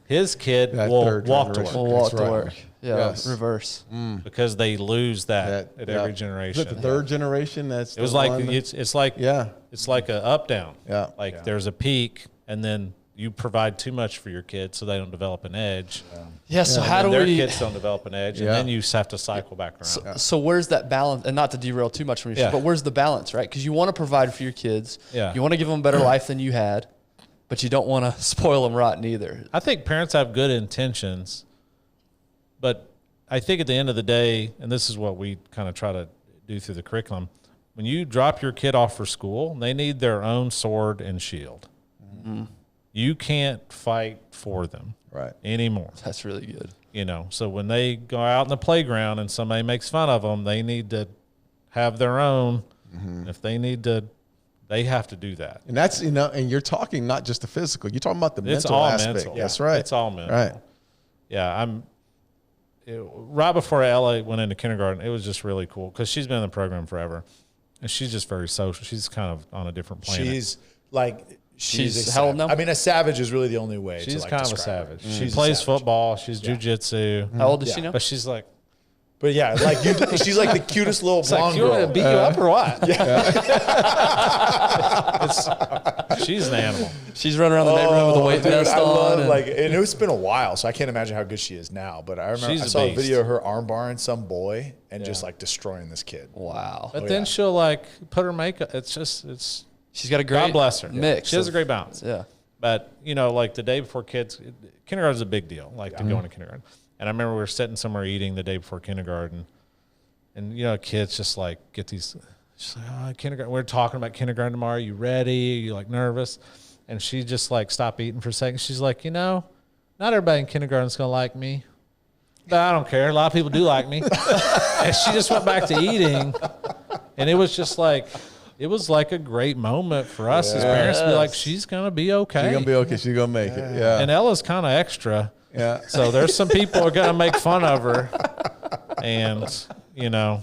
His kid will walk to work. Will walk to work. Yeah, reverse. Because they lose that at every generation. Is it the third generation? It's like a up down. Yeah. Like there's a peak, and then you provide too much for your kids, so they don't develop an edge. Yeah. So how do their kids don't develop an edge, and then you have to cycle back around. So where's that balance? And not to derail too much from your but where's the balance, right? Because you want to provide for your kids. Yeah. You want to give them a better life than you had, but you don't want to spoil them rotten either. I think parents have good intentions, but I think at the end of the day, and this is what we kind of try to do through the curriculum, when you drop your kid off for school, they need their own sword and shield. You can't fight for them anymore. That's really good. So when they go out in the playground and somebody makes fun of them, they need to have their own. If they need to, they have to do that. And that's, and you're talking not just the physical, you're talking about the It's mental all aspect. mental. That's right. It's all mental. Right. Yeah. Right before Ella went into kindergarten, it was just really cool because she's been in the program forever. And she's just very social. She's kind of on a different planet. she's how old now? I mean, a savage is really the only way. She's to kind of a describe savage. her. She plays football. She's jujitsu. How old is she now? But she's like, But yeah, like she's like the cutest little blonde you want girl. to beat you up or what? She's an animal. She's running around the neighborhood with a weight vest I on. love, and- and it's been a while, so I can't imagine how good she is now. But I remember She's I a saw a beast. video of her armbarring some boy and just like destroying this kid. wow. But then she'll like put her makeup. It's She's got a great God bless her. mix. She has a of- great balance. Yeah. But, you know, like the day before kindergarten's a big deal, like to go into kindergarten. And I remember we were sitting somewhere eating the day before kindergarten. And, you know, kids just like get these, she's like, oh, kindergarten. We're talking about kindergarten tomorrow. Are you ready? Are you like nervous? And she just like stopped eating for a second. She's like, you know, not everybody in kindergarten's going to like me. But I don't care. A lot of people do like me. And she just went back to eating. And it was just like, it was like a great moment for us as parents to be like, she's going to be okay. She's gonna be okay. She's gonna make it. Yeah. And Ella's kind of extra. Yeah. So there's some people are going to make fun of her. And, you know,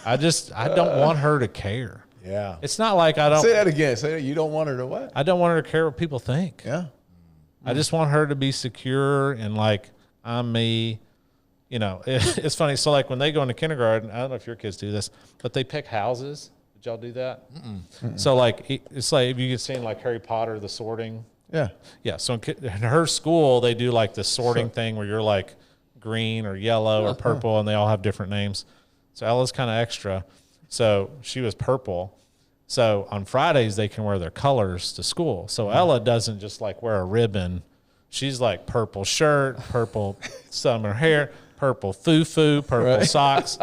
I don't want her to care. Yeah. It's not like I don't. Say that again. Say that. You don't want her to what? I don't want her to care what people think. Yeah. I just want her to be secure and like, I'm me. You know, it's funny. So like when they go into kindergarten, I don't know if your kids do this, but they pick houses. Did y'all do that? So like, it's like, if you get seen like Harry Potter, the sorting. Yeah. Yeah. So in her school, they do like the sorting thing where you're like green or yellow or purple, and they all have different names. So Ella's kind of extra. So she was purple. So on Fridays, they can wear their colors to school. So Ella doesn't just like wear a ribbon. She's like purple shirt, purple summer hair, purple foo-foo, purple socks.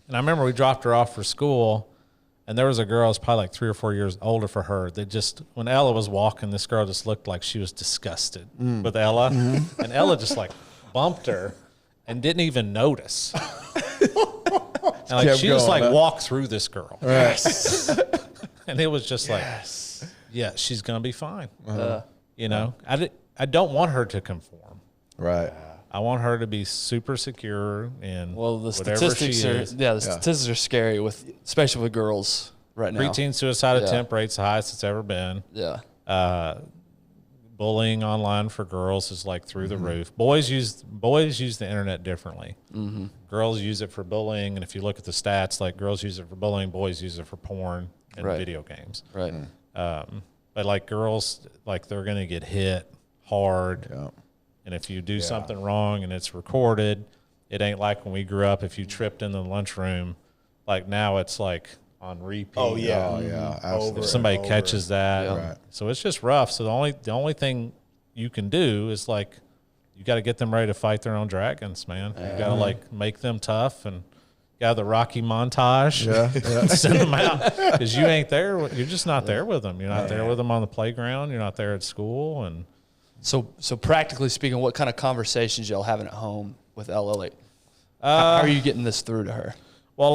And I remember we dropped her off for school, and there was a girl who's probably like 3 or 4 years older for her. That just, when Ella was walking, this girl just looked like she was disgusted with Ella. And Ella just like bumped her and didn't even notice. And like Kept she just going, like huh? walked through this girl. Right. And it was just like, yeah, she's going to be fine. You know, I don't want her to conform. Right. I want her to be super secure in Well, the whatever statistics she are is. statistics are scary especially with girls right now. Preteen suicide attempt rate's the highest it's ever been. Yeah. Bullying online for girls is like through the roof. Boys use the internet differently. Girls use it for bullying, and if you look at the stats, like girls use it for bullying, boys use it for porn and video games. Right. But like girls, like they're gonna get hit hard, Yeah. and if you do something wrong and it's recorded, it ain't like when we grew up. If you tripped in the lunchroom, like now it's like on repeat. Oh yeah. Oh yeah. Over Absolutely. If somebody and over. catches that. Right. So it's just rough. So the only thing you can do is like, you got to get them ready to fight their own dragons, man. You got to like make them tough, and you got the Rocky montage. Yeah. Send them out, because you ain't there. You're just not there with them. You're not there with them on the playground. You're not there at school. And So practically speaking, what kind of conversations y'all having at home with Ella? Like, how are you getting this through to her? well,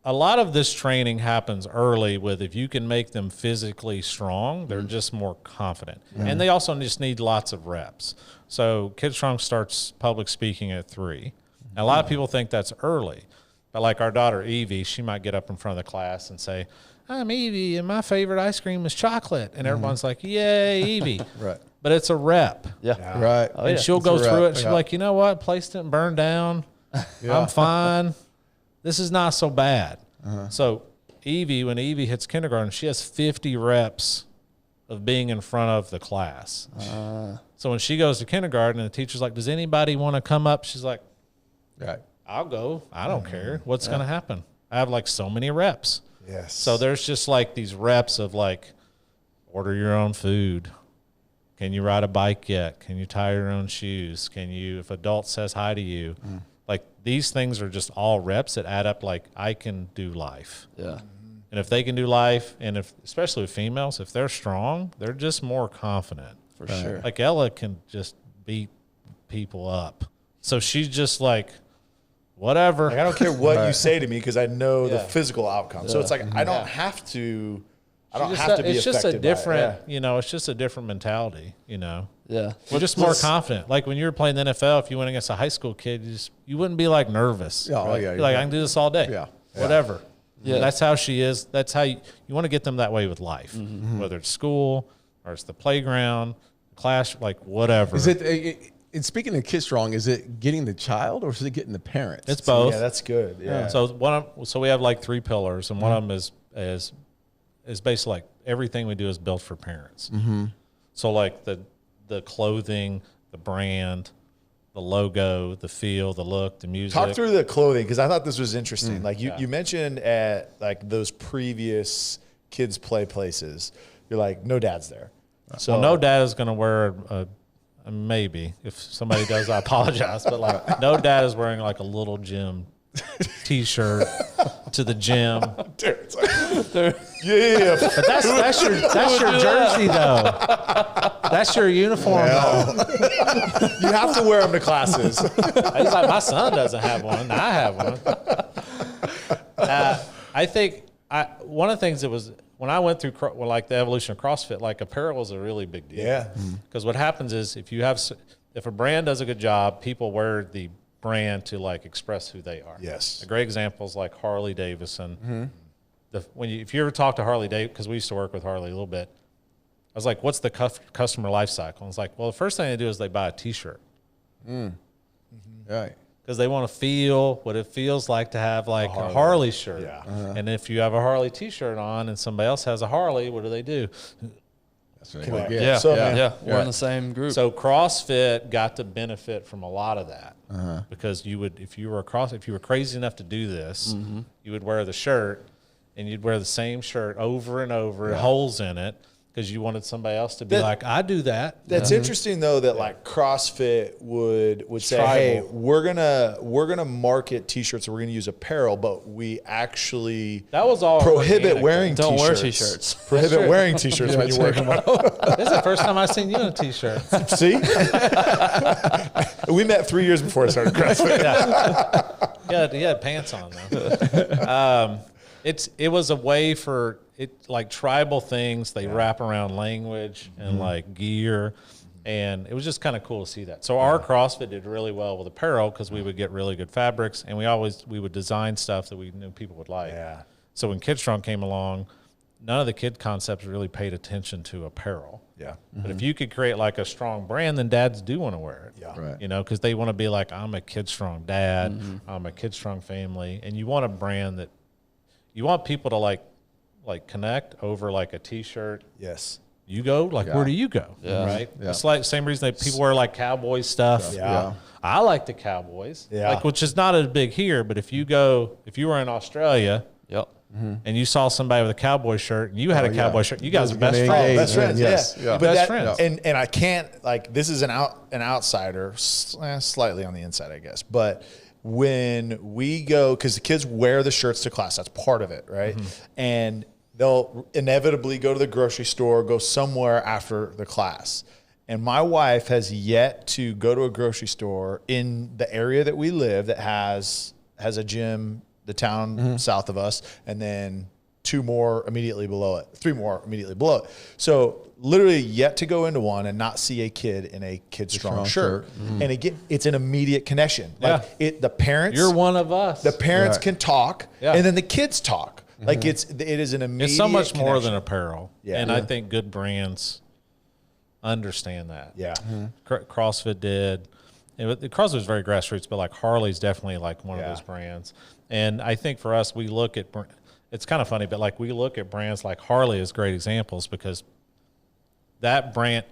a lot of this training happens early with, if you can make them physically strong, they're just more confident. And they also just need lots of reps. So KidStrong starts public speaking at 3. And a lot of people think that's early. But like our daughter, Evie, she might get up in front of the class and say, I'm Evie, and my favorite ice cream is chocolate. And everyone's like, yay, Evie. Right. But it's a rep. Yeah. Right. And she'll go through it. She'll be like, you know what? Place didn't burn down. I'm fine. This is not so bad. So Evie, when Evie hits kindergarten, she has 50 reps of being in front of the class. So when she goes to kindergarten and the teacher's like, does anybody want to come up? She's like, Right. I'll go. I don't care. What's going to happen? I have like so many reps. Yes. So there's just like these reps of like, order your own food. Can you ride a bike yet? Can you tie your own shoes? Can you, if adult says hi to you, like these things are just all reps that add up. Like, I can do life. Yeah. And if they can do life, and if, especially with females, if they're strong, they're just more confident. For sure. Like Ella can just beat people up. So she's just like, whatever. Like, I don't care what you say to me, because I know the physical outcome. So it's like I don't have to. I don't have to be It's just a affected by it. different, you know, it's just a different mentality, you know. Yeah. You're just more confident. Like when you were playing the NFL, if you went against a high school kid, you wouldn't be like nervous. Yeah, right? yeah, You're like, yeah. I can do this all day. Yeah. Whatever. Yeah. That's how she is. That's how you want to get them that way with life, whether it's school or it's the playground, class, like whatever. Is it? And speaking of KidStrong, is it getting the child or is it getting the parents? It's both. Yeah, that's good. Yeah. So we have like 3 pillars, and one of them is basically like everything we do is built for parents. So like the clothing, the brand, the logo, the feel, the look, the music. Talk through the clothing, because I thought this was interesting. Like you mentioned at like those previous kids play places, you're like, no dad's there. So no dad is going to wear a maybe. If somebody does, I apologize. But like, no dad is wearing like a little gym T-shirt to the gym. Darren's like, yeah. But that's your jersey though. That's your uniform. Though. You have to wear them to classes. He's like, my son doesn't have one. I have one. I think one of the things that was when I went through like the evolution of CrossFit, like apparel is a really big deal. Yeah. Because what happens is if a brand does a good job, people wear the brand to like express who they are. Yes. A great example is like Harley Davidson. If you ever talk to Harley Davidson, because we used to work with Harley a little bit, I was like, what's the customer life cycle? And it's like, well, the first thing they do is they buy a T-shirt. Right. Because they want to feel what it feels like to have like a Harley shirt. Yeah. And if you have a Harley T-shirt on and somebody else has a Harley, what do? That's right. Connect. Yeah. So, Yeah. We're in the same group. So CrossFit got to benefit from a lot of that because if you were crazy enough to do this, you would wear the shirt and you'd wear the same shirt over and over, holes in it, because you wanted somebody else to be like, I do that. That's interesting though, that like CrossFit would say, hey, we're gonna market T-shirts, or we're gonna use apparel, but we actually prohibit wearing Don't T-shirts. wear T-shirts. Prohibit wearing T-shirts when you're working out. This is the first time I've seen you in a T-shirt. See, we met 3 years before I started CrossFit. Yeah, he had pants on though. It was a way for it, like tribal things. They wrap around language and like gear, and it was just kind of cool to see that. So our CrossFit did really well with apparel because we would get really good fabrics, and we would design stuff that we knew people would like. Yeah. So when KidStrong came along, none of the kid concepts really paid attention to apparel. Yeah. But if you could create like a strong brand, then dads do want to wear it. Yeah. Right. You know, because they want to be like, I'm a KidStrong dad, I'm a KidStrong family, and you want a brand that you want people to like connect over like a T-shirt. Yes. You go where do you go? Yeah. Right. Yeah. It's like same reason that people wear like cowboy stuff. Yeah. I like the Cowboys. Yeah. Like, which is not as big here, but if you were in Australia Yep. and you saw somebody with a cowboy shirt and you had a cowboy shirt, you guys are best Engage. friends. Best friends, Yes. yeah. Yeah. But Best that, friends. and I can't, like, this is an outsider, slightly on the inside, I guess. But when we go, because the kids wear the shirts to class, that's part of it, right? And they'll inevitably go to the grocery store, go somewhere after the class. And my wife has yet to go to a grocery store in the area that we live that has a gym, the town south of us, and then 2 more immediately below it, 3 more immediately below it. So literally yet to go into one and not see a kid in a KidStrong shirt. And again, it's an immediate connection. Like the parents, You're one of us. the parents can talk, and then the kids talk. Like it is an immediate. It's so much more connection. than apparel. Yeah. And I think good brands understand that. Yeah. CrossFit did. CrossFit was very grassroots, but like Harley's definitely like one of those brands. And I think for us, we look at, it's kind of funny, but like we look at brands like Harley as great examples because that brand,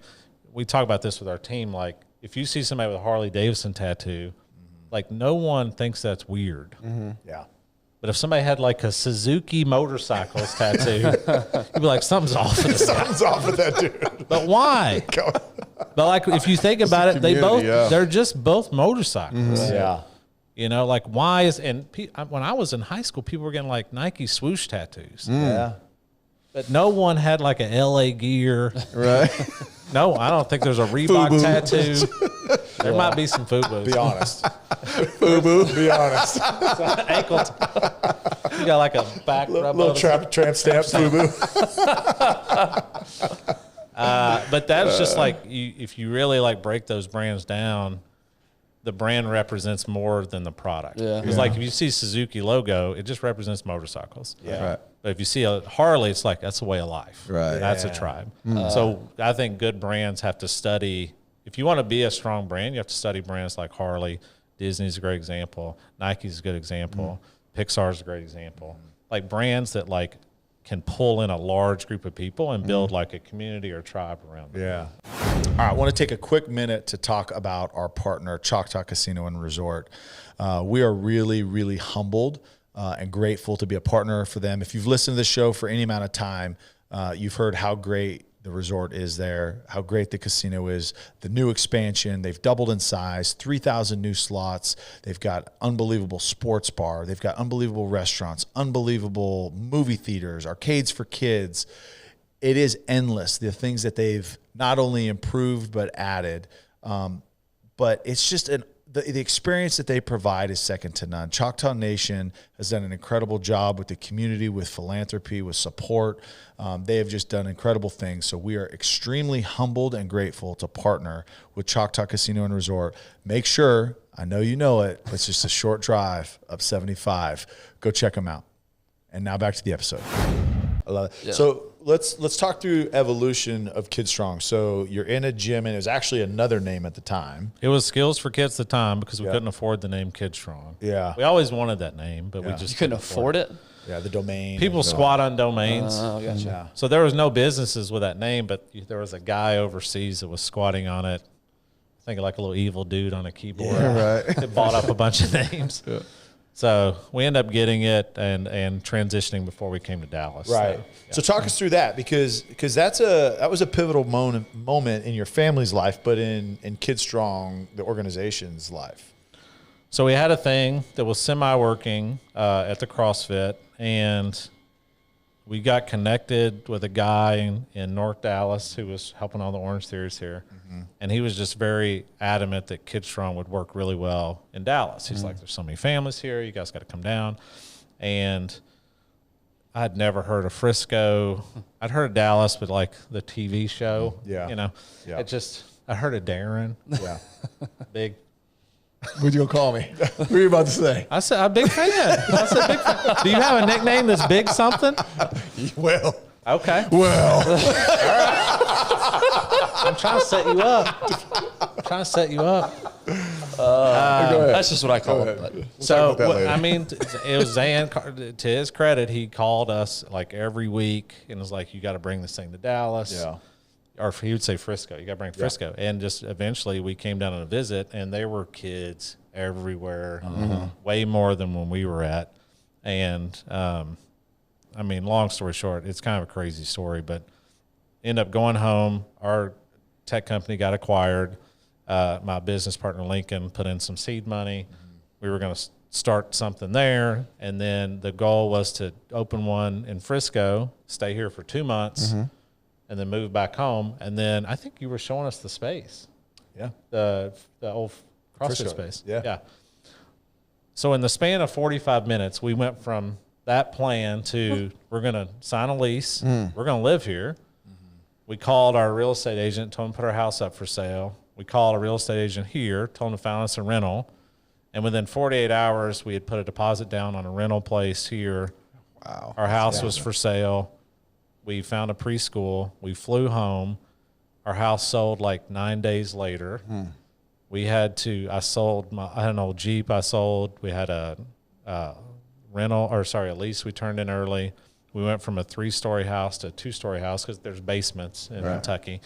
we talk about this with our team. Like if you see somebody with a Harley Davidson tattoo, like no one thinks that's weird. Yeah. But if somebody had like a Suzuki motorcycles tattoo, you'd be like, something's off with this guy. Something's off with that dude. But why? But like, if you think about it, they're just both motorcycles. Yeah. You know, like why is, when I was in high school, people were getting like Nike swoosh tattoos. Yeah. But no one had like a LA Gear. Right. No, I don't think there's a Reebok tattoo. There might be some FUBU. Be honest. FUBU. Be honest. Ankle. You got like a back rub. Little tramp stamp FUBU. But that's just like if you really like break those brands down, the brand represents more than the product. Yeah. It's like if you see Suzuki logo, it just represents motorcycles. Yeah. Right. But if you see a Harley, it's like that's a way of life. Right. That's a tribe. So I think good brands have to study. If you want to be a strong brand, you have to study brands like Harley. Disney's a great example. Nike's a good example. Pixar's a great example. Like brands that like can pull in a large group of people and build like a community or tribe around them. Yeah. All right. I want to take a quick minute to talk about our partner, Choctaw Casino and Resort. We are really, really humbled and grateful to be a partner for them. If you've listened to this show for any amount of time, you've heard how great the resort is there, how great the casino is, the new expansion. They've doubled in size, 3,000 new slots. They've got unbelievable sports bar. They've got unbelievable restaurants, unbelievable movie theaters, arcades for kids. It is endless, the things that they've not only improved but added. But it's just the experience that they provide is second to none. Choctaw Nation has done an incredible job with the community, with philanthropy, with support. They have just done incredible things. So we are extremely humbled and grateful to partner with Choctaw Casino and Resort. Make sure, I know you know it, but it's just a short drive up 75. Go check them out. And now back to the episode. I love it. Yeah. So let's talk through evolution of KidStrong. So you're in a gym, and it was actually another name at the time. It was Skills for Kids at the time because we couldn't afford the name KidStrong. Yeah. We always wanted that name, but we just couldn't afford it. Yeah, the domain. People squat on domains. Oh, gotcha. So there was no businesses with that name, but there was a guy overseas that was squatting on it. I think like a little evil dude on a keyboard. Yeah, right. That bought up a bunch of names. Yeah. So we ended up getting it and transitioning before we came to Dallas. Right. So talk us through that because that was a pivotal moment in your family's life, but in KidStrong, the organization's life. So we had a thing that was semi-working at the CrossFit, and we got connected with a guy in North Dallas who was helping all the Orange Theories here. And he was just very adamant that KidStrong would work really well in Dallas. He's like, there's so many families here. You guys got to come down. And I'd never heard of Frisco. I'd heard of Dallas, but like the TV show, I heard of Darren. Yeah. Big. What'd you gonna call me? What were you about to say? I said, I'm a big fan. I said, big fan. Do you have a nickname that's big something? Well. Okay. Well. I'm trying to set you up. That's just what I call it. So, I mean, it was Zan, to his credit, he called us like every week and was like, you got to bring this thing to Dallas. Yeah. Or he would say Frisco. You got to bring Frisco. Yeah. And just eventually we came down on a visit, and there were kids everywhere, way more than when we were at. And, I mean, long story short, it's kind of a crazy story, but end up going home. Our tech company got acquired. My business partner, Lincoln, put in some seed money. We were going to start something there. And then the goal was to open one in Frisco, stay here for 2 months, and then move back home. And then I think you were showing us the space. Yeah. The old CrossFit Frisco. space. Yeah. So in the span of 45 minutes, we went from that plan to we're going to sign a lease. We're going to live here. We called our real estate agent, told him to put our house up for sale. We called a real estate agent here, told him to find us a rental. And within 48 hours, we had put a deposit down on a rental place here. Wow. Our house was for sale. We found a preschool. We flew home. Our house sold like 9 days later. We had to, I had an old Jeep I sold. We had a lease we turned in early. We went from a 3-story house to a 2-story house because there's basements in Kentucky.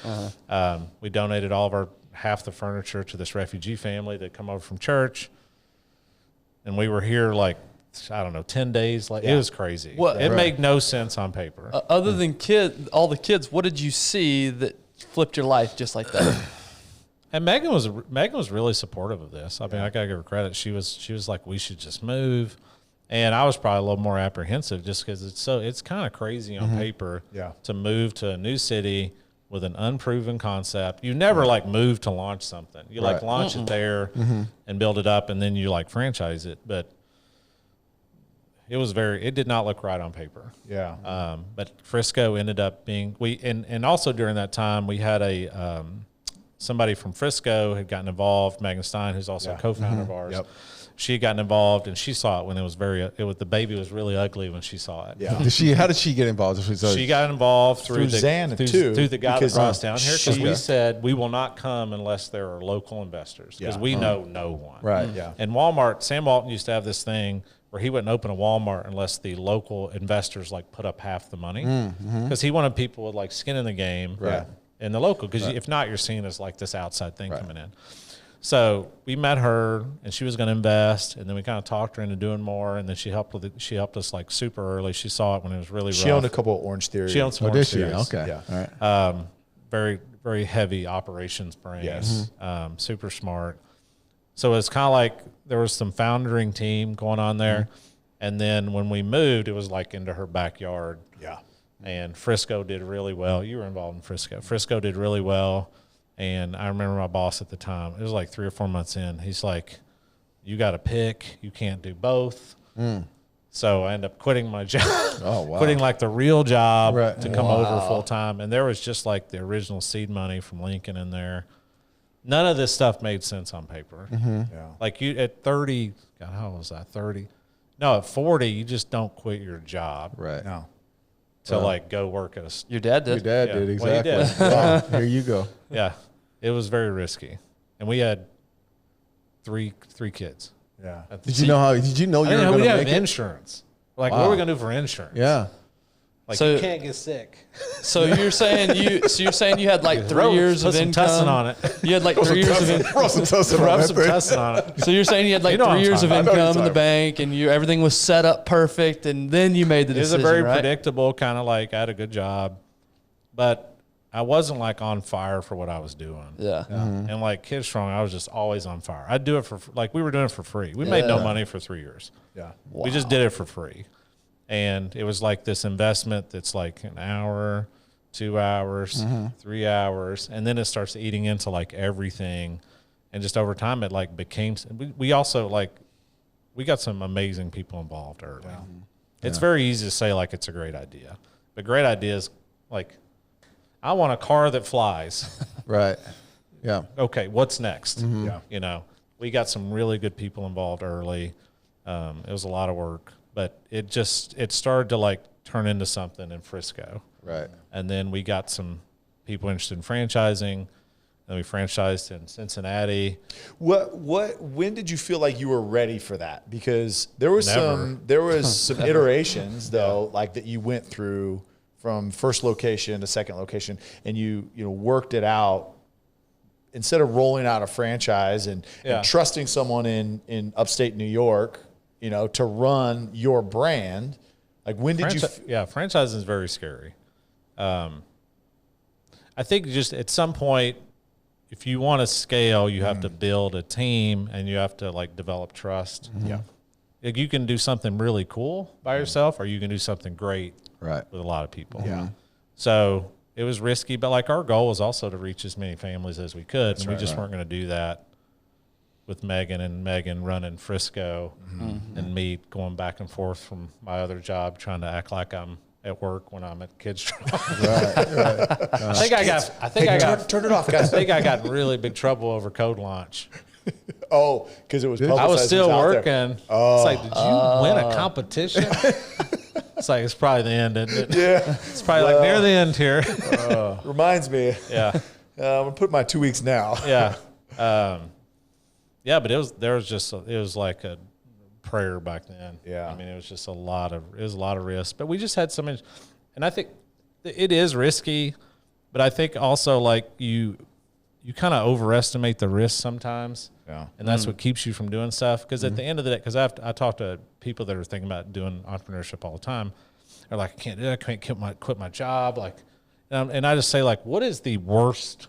We donated all of half the furniture to this refugee family that come over from church. And we were here like, I don't know, 10 days. It was crazy. It made no sense on paper. Other than all the kids, what did you see that flipped your life just like that? And Megan was really supportive of this. I mean, I gotta give her credit. She was like, we should just move. And I was probably a little more apprehensive just because it's kind of crazy on paper to move to a new city with an unproven concept. You never like move to launch something. You like launch it there and build it up, and then you like franchise it. But it did not look right on paper. Yeah. But Frisco ended up being, and also during that time we had somebody from Frisco had gotten involved. Megan Stein, who's also a co-founder of ours. Yep. She had gotten involved, and she saw it when it was the baby was really ugly when she saw it. Yeah. How did she get involved? She got involved through Zan through the guy that brought us down here, because we said we will not come unless there are local investors, because we know no one. Right. Yeah. And Walmart, Sam Walton used to have this thing where he wouldn't open a Walmart unless the local investors like put up half the money, because he wanted people with like skin in the game in the local, because if not, you're seen as like this outside thing coming in. So we met her, and she was going to invest, and then we kind of talked her into doing more, and then she helped us like super early. She saw it when it was really rough. She owned a couple of Orange Theory. She owned some Orange Theories. Okay. Yeah. All right. Very, very heavy operations brain. Yes. Super smart. So it's kind of like there was some foundering team going on there. And then when we moved, it was like into her backyard. Yeah. And Frisco did really well. You were involved in Frisco. Frisco did really well. And I remember my boss at the time, it was like 3 or 4 months in. He's like, you got to pick. You can't do both. So I ended up quitting my job. Oh, wow. Quitting like the real job to come over full time. And there was just like the original seed money from Lincoln in there. None of this stuff made sense on paper. Yeah. Like you at 30, God, how old was I? 30? No, at 40, you just don't quit your job. Right. No. To like go work at a. Your dad did. Your dad did, exactly. Well, he did. Wow. Here you go. Yeah. It was very risky. And we had three kids. Yeah. Did you know you were going to we make have it? insurance. Like, what are we going to do for insurance? Yeah. Like, So- you can't get sick. So you're saying you had like 3 years of Put some income. tussin on it. You had like 3 years of income. Rub some tussin Rub on some that thing. tussin on it. So you're saying you had like You know what 3 I'm years of talking about. I know income in the you're bank, and everything was set up perfect, and then you made the It was decision. a very right? predictable kind of like, I had a good job. But I wasn't like on fire for what I was doing. Yeah. And like KidStrong, I was just always on fire. I'd do it for, like, we were doing it for free. We made no money for 3 years. Yeah. We just did it for free. And it was like this investment that's like an hour, 2 hours, 3 hours. And then it starts eating into like everything. And just over time, it like became, we also like, we got some amazing people involved early. Yeah. It's very easy to say like it's a great idea. But great ideas, like, I want a car that flies. Right. Yeah. Okay, what's next? Yeah. You know, we got some really good people involved early. It was a lot of work, but it started to like turn into something in Frisco. Right. And then we got some people interested in franchising. Then we franchised in Cincinnati. When did you feel like you were ready for that? Because there was some iterations though, like that you went through from first location to second location, and you worked it out instead of rolling out a franchise and trusting someone in upstate New York, to run your brand. Like, when did you? Franchising is very scary. I think just at some point, if you want to scale, you have to build a team and you have to like develop trust. Yeah. Like, you can do something really cool by yourself, or you can do something great with a lot of people. Yeah. So it was risky, but like our goal was also to reach as many families as we could. And we just weren't going to do that with Megan running Frisco and me going back and forth from my other job, trying to act like I'm at work when I'm at KidStrong. Right. Turn it off, guys. I think I got in really big trouble over code launch. Oh, because it was publicized. I was still out there. working. It's like, did you win a competition? It's like, it's probably the end, isn't it? Yeah. It's probably like near the end here. Reminds me. Yeah. I'm gonna put my 2 weeks now. Yeah. But it was like a prayer back then. Yeah. I mean, it was a lot of risk, but we just had so much, and I think it is risky, but I think also like you kind of overestimate the risk sometimes. Yeah. And that's what keeps you from doing stuff. Because at the end of the day, because I talk to people that are thinking about doing entrepreneurship all the time. They're like, I can't do it. I can't quit my job. Like, and I just say, like, what is the worst?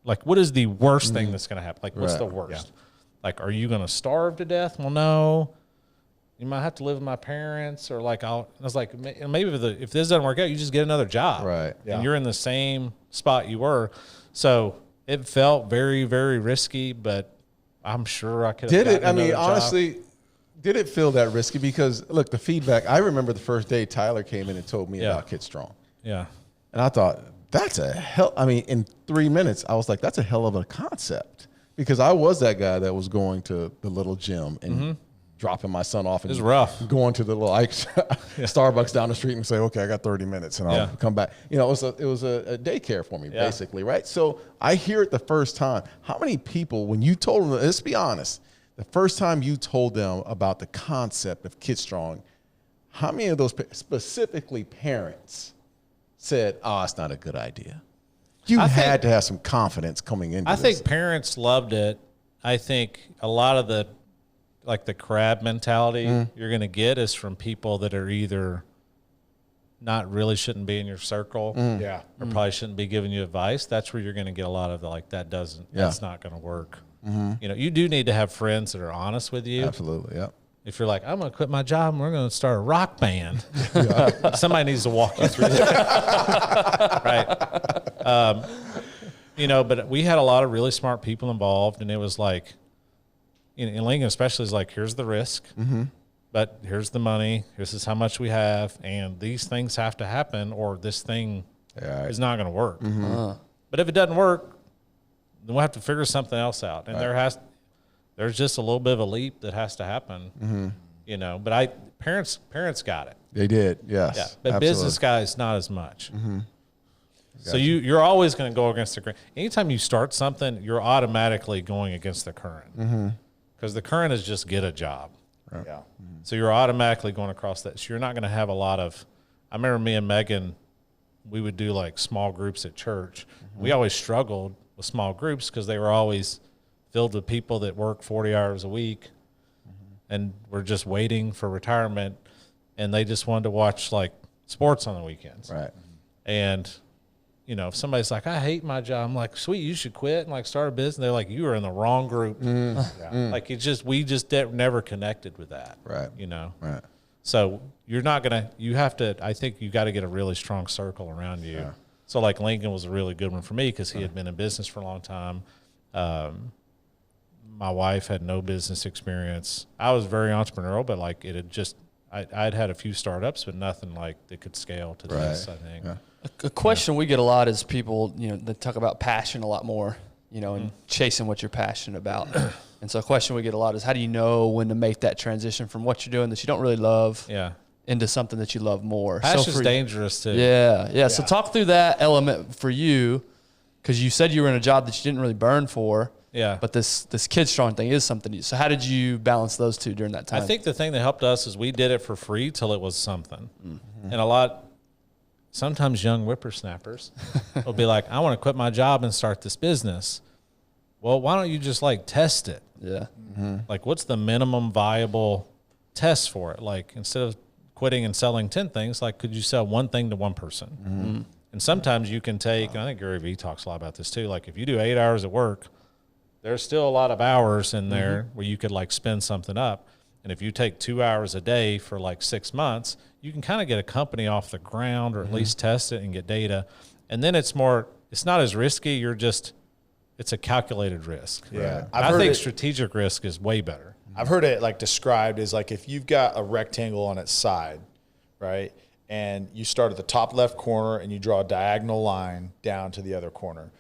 Like, what is the worst thing that's going to happen? Like, what's the worst? Yeah. Like, are you going to starve to death? Well, no. You might have to live with my parents, or like I was like, maybe if this doesn't work out, you just get another job. Right. And you're in the same spot you were. So it felt very, very risky, but I'm sure I could have Did it? gotten I mean, another job. honestly, did it feel that risky? Because look, the feedback. I remember the first day Tyler came in and told me about KidStrong, Yeah. and I thought, that's a hell. I mean, in 3 minutes, I was like, that's a hell of a concept, because I was that guy that was going to the little gym and dropping my son off. And it was rough. Going to the little Starbucks down the street and say, okay, I got 30 minutes and I'll come back. You know, it was a daycare for me, basically, right? So I hear it the first time. How many people, when you told them, let's be honest, the first time you told them about the concept of KidStrong, how many of those, specifically parents, said, oh, it's not a good idea? You had to have some confidence coming into this. I think parents loved it. I think a lot of the crab mentality you're going to get is from people that are either not really shouldn't be in your circle, or probably shouldn't be giving you advice. That's where you're going to get a lot of that's not going to work. You know, you do need to have friends that are honest with you. Absolutely, yeah. If you're like, I'm going to quit my job and we're going to start a rock band, somebody needs to walk you through that. Right. You know, but we had a lot of really smart people involved, and it was like, in Lincoln especially, is like, here's the risk, but here's the money. This is how much we have, and these things have to happen, or this thing is not going to work. But if it doesn't work, then we'll have to figure something else out. And there's just a little bit of a leap that has to happen. You know, but parents got it. They did, yes. Yeah, but business guys, not as much. So you're always going to go against the current. Anytime you start something, you're automatically going against the current, because the current is just get a job. Right. Yeah. So you're automatically going across that. So you're not going to have a lot of. I remember me and Megan, we would do like small groups at church. We always struggled with small groups because they were always filled with people that work 40 hours a week and were just waiting for retirement, and they just wanted to watch like sports on the weekends. Right. And you know, if somebody's like, I hate my job, I'm like, sweet, you should quit and like start a business. They're like, you are in the wrong group. Like we just never connected with that. Right. You know? Right. So I think you got to get a really strong circle around you. Yeah. So like Lincoln was a really good one for me because he had been in business for a long time. My wife had no business experience. I was very entrepreneurial, but like it had just, I'd had a few startups, but nothing like that could scale to this, I think. Yeah. A question we get a lot is people, you know, that talk about passion a lot more, you know, and chasing what you're passionate about. And so a question we get a lot is, how do you know when to make that transition from what you're doing that you don't really love into something that you love more? Passion's dangerous too. Yeah. So talk through that element for you, because you said you were in a job that you didn't really burn for. Yeah. But this KidStrong thing is something. So how did you balance those two during that time? I think the thing that helped us is we did it for free till it was something. And sometimes young whippersnappers will be like, I want to quit my job and start this business. Well, why don't you just like test it? Yeah. Like, what's the minimum viable test for it? Like, instead of quitting and selling 10 things, like, could you sell one thing to one person? And sometimes you can take, and I think Gary Vee talks a lot about this too. Like, if you do 8 hours at work, there's still a lot of hours in there where you could like spin something up. And if you take 2 hours a day for like 6 months, you can kind of get a company off the ground, or at least test it and get data. And then it's not as risky. It's a calculated risk. Yeah. I think strategic risk is way better. I've heard it like described as like, if you've got a rectangle on its side, right? And you start at the top left corner and you draw a diagonal line down to the other corner.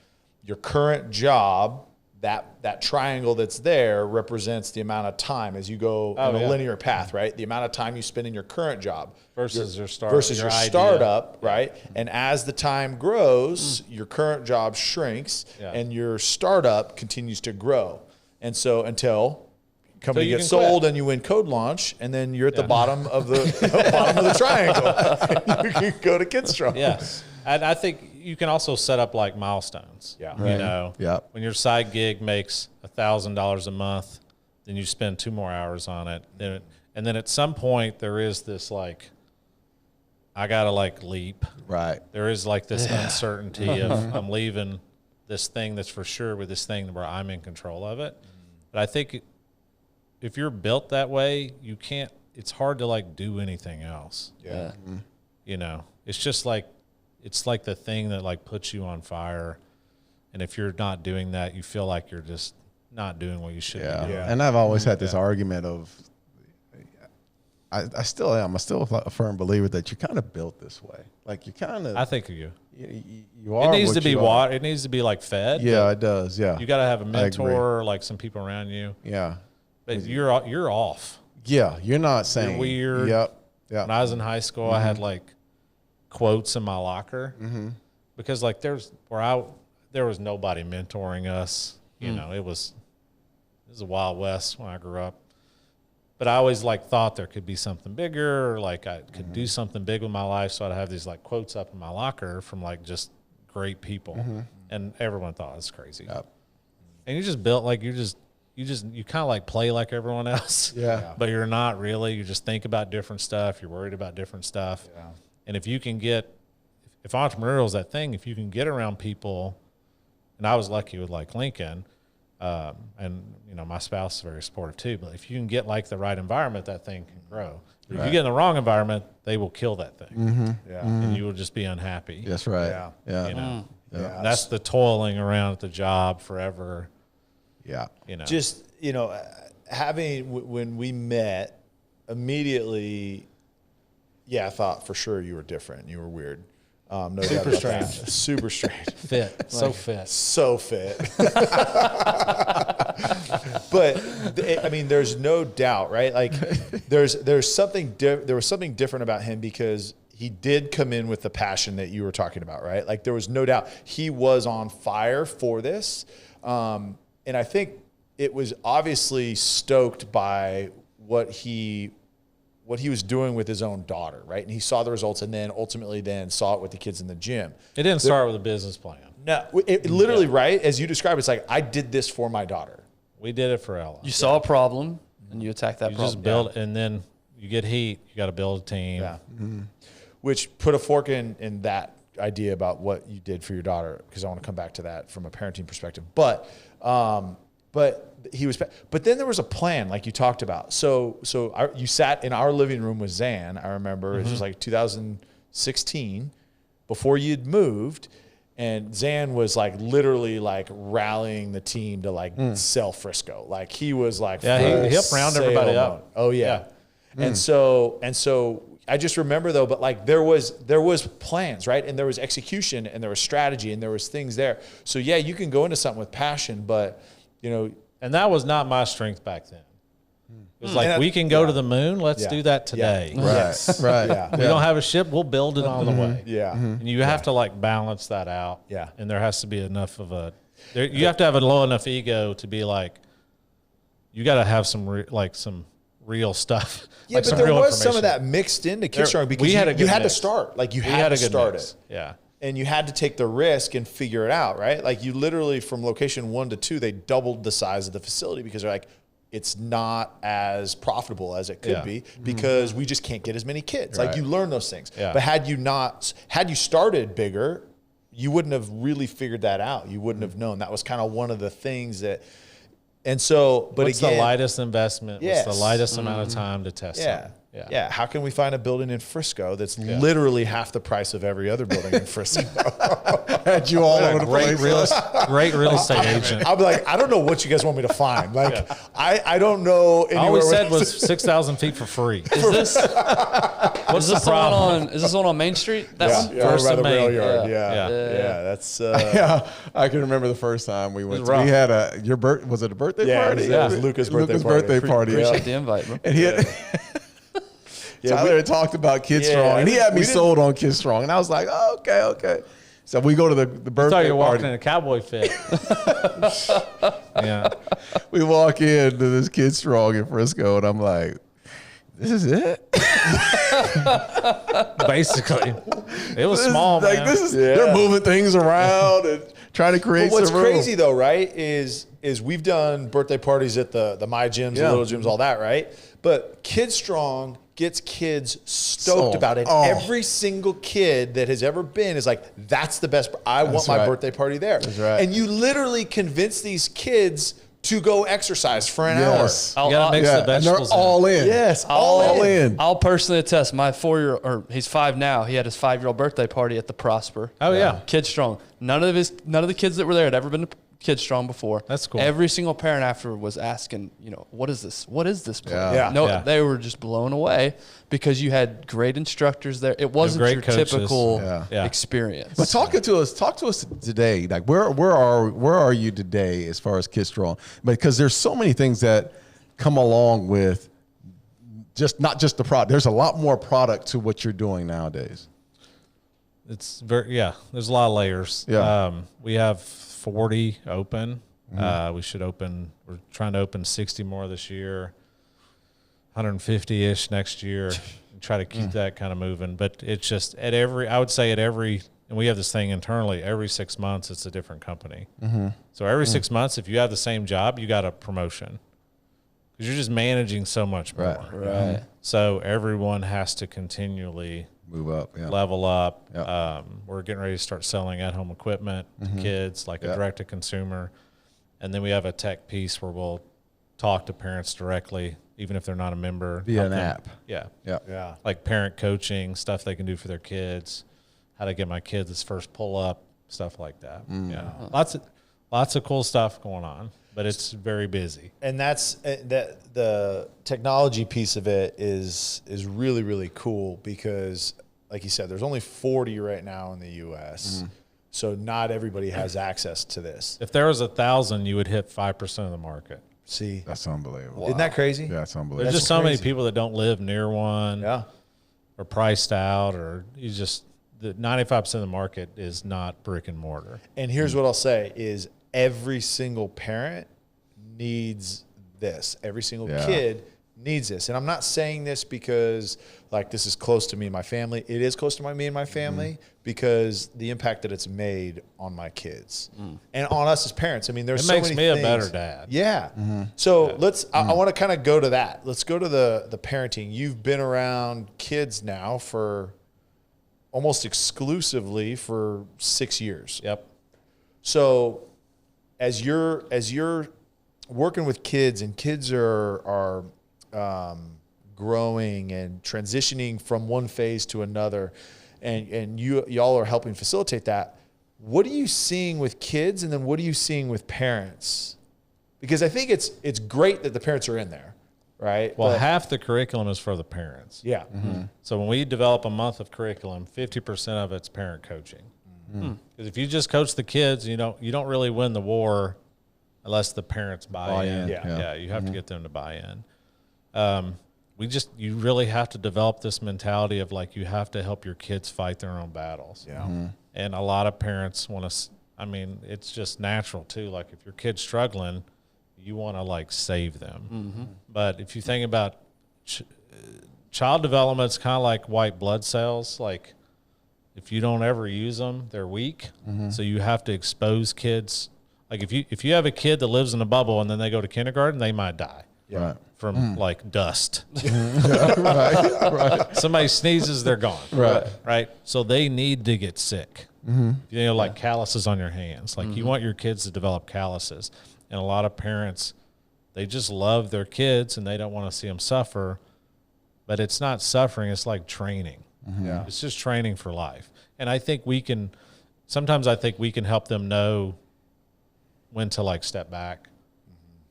Your current job, that triangle that's there, represents the amount of time as you go on a linear path, right? The amount of time you spend in your current job versus your startup, right? And as the time grows, your current job shrinks and your startup continues to grow. And so until company gets sold and you win code launch, and then you're at the bottom of the triangle. You can go to KidStrong. Yes. And I think you can also set up like milestones. Yeah. You know, when your side gig makes $1,000 a month, then you spend 2 more hours on it. And then at some point there is this like, I got to like leap. Right. There is like this uncertainty of I'm leaving this thing that's for sure with this thing where I'm in control of it. But I think if you're built that way, it's hard to like do anything else. Yeah. You know, it's just like, it's like the thing that like puts you on fire. And if you're not doing that, you feel like you're just not doing what you should be doing. And I've always had this argument of, I still am. I'm still a firm believer that you're kind of built this way. Like you kind of. I think of you. You are. It needs to be water. It needs to be like fed. Yeah, it does. Yeah. You got to have a mentor, like some people around you. Yeah. But you're off. Yeah, you're not saying. You're weird. Yep. Yeah. When I was in high school, I had like quotes in my locker because like there was nobody mentoring us. You know, it was a Wild West when I grew up. But I always like thought there could be something bigger, or like I could do something big with my life. So I'd have these like quotes up in my locker from like just great people, and everyone thought it was crazy. Yep. And you just built like you kind of like play like everyone else. Yeah. But you're not really. You just think about different stuff. You're worried about different stuff. Yeah. And if you can if entrepreneurial is that thing, if you can get around people, and I was lucky with like Lincoln. And you know, my spouse is very supportive too, but if you can get like the right environment, that thing can grow. If you get in the wrong environment, they will kill that thing. And you will just be unhappy. That's right. Yeah. You know, Yeah. that's the toiling around at the job forever. Yeah. You know, Just, you know, when we met immediately, I thought for sure you were different. You were weird. No doubt super about strange. that. Super strange. fit, so fit. So fit. But I mean, there's no doubt, right? Like there was something different about him because he did come in with the passion that you were talking about, right? Like there was no doubt he was on fire for this. And I think it was obviously stoked by what he was doing with his own daughter, right? And he saw the results and then ultimately saw it with the kids in the gym. It didn't start with a business plan. No, it literally, right? As you describe, it's like, I did this for my daughter. We did it for Ella. You saw a problem and you attacked that problem. Just build, and then you get heat. You got to build a team. Yeah. Which put a fork in that idea about what you did for your daughter, because I want to come back to that from a parenting perspective. But then there was a plan, like you talked about. So you sat in our living room with Zan. I remember it was just like 2016, before you'd moved, and Zan was like literally like rallying the team to like sell Frisco. Like he was like, he helped round everybody up. Mode. Oh yeah. And so I just remember though, but like there was plans, right? And there was execution and there was strategy and there was things there. So yeah, you can go into something with passion, but you know. And that was not my strength back then. It was like, we can go to the moon. Let's do that today. Right. Yes. Right. Yeah. We don't have a ship. We'll build it on the way. Yeah. And you have to like balance that out. Yeah. And there has to be enough of you have to have a low enough ego to be like, you got to have some real stuff. Yeah, like but there was some of that mixed into KidStrong because you had to start. Like you had to start it. Yeah. And you had to take the risk and figure it out, right? Like you literally from location 1 to 2, they doubled the size of the facility because they're like, it's not as profitable as it could be because we just can't get as many kids. Right. Like you learn those things. Yeah. But had you started bigger, you wouldn't have really figured that out. You wouldn't have known. That was kind of one of the things that, and so, but what's again, the lightest investment? Yes. What's the lightest amount of time to test something? Yeah. How can we find a building in Frisco that's literally half the price of every other building in Frisco? Had you all over the place. Great real estate agent. I'll be like, I don't know what you guys want me to find. Like, I don't know. I always said was 6,000 feet for free. Is this one on Main Street? That one? First by and the rail Main. yard. Yeah. Yeah. That's Yeah, I can remember the first time we went. We had was it a birthday party? It was Luca's birthday party. Appreciate the invite, bro. And he had Tyler had talked about KidStrong, and he had me sold on KidStrong, and I was like, oh, okay. So we go to the birthday I thought you were party. walking in a cowboy fit. Yeah. We walk into this KidStrong in Frisco, and I'm like, this is it? Basically. It was small, man. They're moving things around and trying to create what's some room. crazy though, right, is we've done birthday parties at the My Gyms, the Little Gyms, all that, right? But KidStrong gets kids stoked about it. Every single kid that has ever been is like, that's the best. I want my birthday party there. That's right. And you literally convince these kids to go exercise for an hour. You got to mix the and vegetables they're all in. Yes, all in. I'll personally attest. My 4-year, or he's 5 now. He had his 5-year-old birthday party at the Prosper. Oh yeah. KidStrong. None of the kids that were there had ever been KidStrong before. That's cool. Every single parent after was asking, what is this? What is this place? Yeah. No, they were just blown away because you had great instructors there. It wasn't your coaches. typical Yeah. experience. But talk to us today. Like where are you today as far as KidStrong? Because there's so many things that come along with not just the product. There's a lot more product to what you're doing nowadays. It's there's a lot of layers. Yeah. We have 40 open. We're trying to open 60 more this year, 150-ish next year, and try to keep that kind of moving. But it's just and we have this thing internally, every 6 months, it's a different company. So every 6 months, if you have the same job, you got a promotion because you're just managing so much more. Right. So everyone has to continually Move up, level up. Yeah. We're getting ready to start selling at-home equipment to kids, like a direct-to-consumer. And then we have a tech piece where we'll talk to parents directly, even if they're not a member. Via an app. Yeah. Like parent coaching, stuff they can do for their kids, how to get my kids this first pull-up, stuff like that. Yeah, lots of cool stuff going on, but it's very busy. And that's the technology piece of it is really, really cool because, like you said, there's only 40 right now in the U.S., so not everybody has access to this. If there was 1,000, you would hit 5% of the market. See, That's unbelievable. isn't that crazy? Yeah, it's unbelievable. There's just so many people that don't live near one, or priced out, or the 95% of the market is not brick and mortar. And here's what I'll say is every single parent needs this. Every single kid needs this. And I'm not saying this because like this is close to me and my family. It is close to me and my family because the impact that it's made on my kids and on us as parents. I mean, there's so many things. It makes me a better dad. Yeah. So I want to kind of go to that. Let's go to the parenting. You've been around kids now for almost exclusively for 6 years. Yep. So as you're working with kids and kids are growing and transitioning from one phase to another, and y'all are helping facilitate that, what are you seeing with kids, and then what are you seeing with parents? Because I think it's great that the parents are in there, right? Well, half the curriculum is for the parents. Yeah. So when we develop a month of curriculum, 50% of it's parent coaching. Because if you just coach the kids, you don't really win the war unless the parents buy in. Yeah. You have to get them to buy in. You really have to develop this mentality of like, you have to help your kids fight their own battles. Yeah. And a lot of parents want to, it's just natural too. Like if your kid's struggling, you want to like save them. But if you think about child development, it's kind of like white blood cells. Like if you don't ever use them, they're weak. So you have to expose kids. Like if you have a kid that lives in a bubble and then they go to kindergarten, they might die. Right. From like dust. Right. Somebody sneezes, they're gone. Right. So they need to get sick. Like calluses on your hands. Like you want your kids to develop calluses. And a lot of parents, they just love their kids and they don't want to see them suffer. But it's not suffering. It's like training. It's just training for life. And I think sometimes I think we can help them know when to like step back.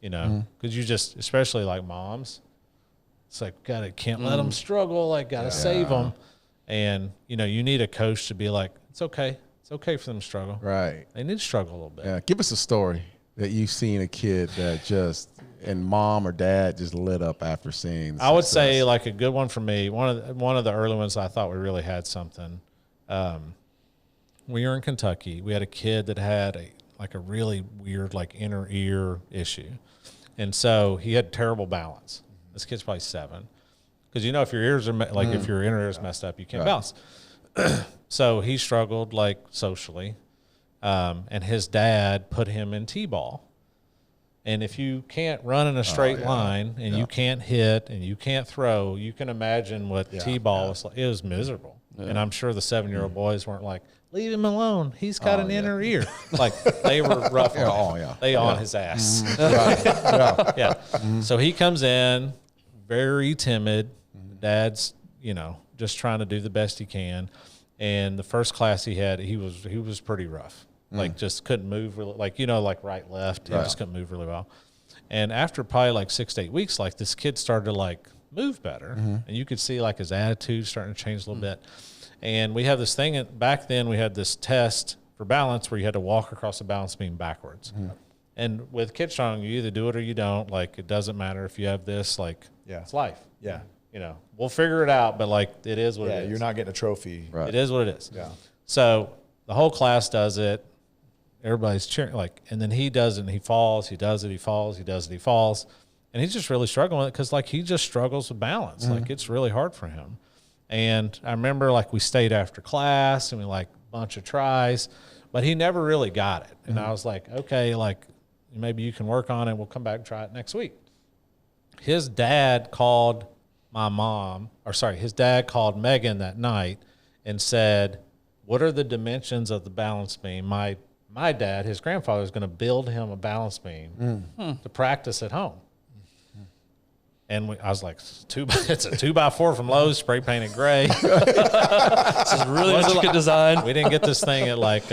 Because you just, especially like moms, it's like, can't let them struggle. Like, gotta save them. And, you need a coach to be like, it's okay. It's okay for them to struggle. Right. They need to struggle a little bit. Yeah. Give us a story that you've seen a kid that and mom or dad just lit up after seeing. I would say like a good one for me. One of the early ones I thought we really had something. We were in Kentucky. We had a kid that had a really weird like inner ear issue. And so he had terrible balance. This kid's probably 7. Because if your ears are if your inner ear is messed up, you can't balance. So he struggled like socially. And his dad put him in T-ball. And if you can't run in a straight line and you can't hit and you can't throw, you can imagine what T-ball was like. It was miserable. And I'm sure the 7-year-old boys weren't like, leave him alone. He's got an inner ear. Like they were rough. They on his ass. So he comes in very timid. Dad's, just trying to do the best he can. And the first class he had, he was pretty rough. like just couldn't move really, like, like right, left. He just couldn't move really well. And after probably like 6 to 8 weeks, like this kid started to like move better. And you could see like his attitude starting to change a little bit. And we have this thing back then, we had this test for balance where you had to walk across the balance beam backwards. And with KidStrong, you either do it or you don't. Like, it doesn't matter if you have this, like, it's life. Yeah. We'll figure it out, but like, it is what it is. You're not getting a trophy. Right. It is what it is. Yeah. So the whole class does it. Everybody's cheering, like, and then he does it and he falls. He does it, he falls. He does it, he falls. And he's just really struggling with it because, like, he just struggles with balance. Like, it's really hard for him. And I remember, like, we stayed after class and we, like, a bunch of tries, but he never really got it. And I was like, okay, like, maybe you can work on it. We'll come back and try it next week. His dad called his dad called Megan that night and said, what are the dimensions of the balance beam? My dad, his grandfather, is going to build him a balance beam to practice at home. And I was like, it's a 2x4 from Lowe's, spray painted gray. This is really intricate design. We didn't get this thing at like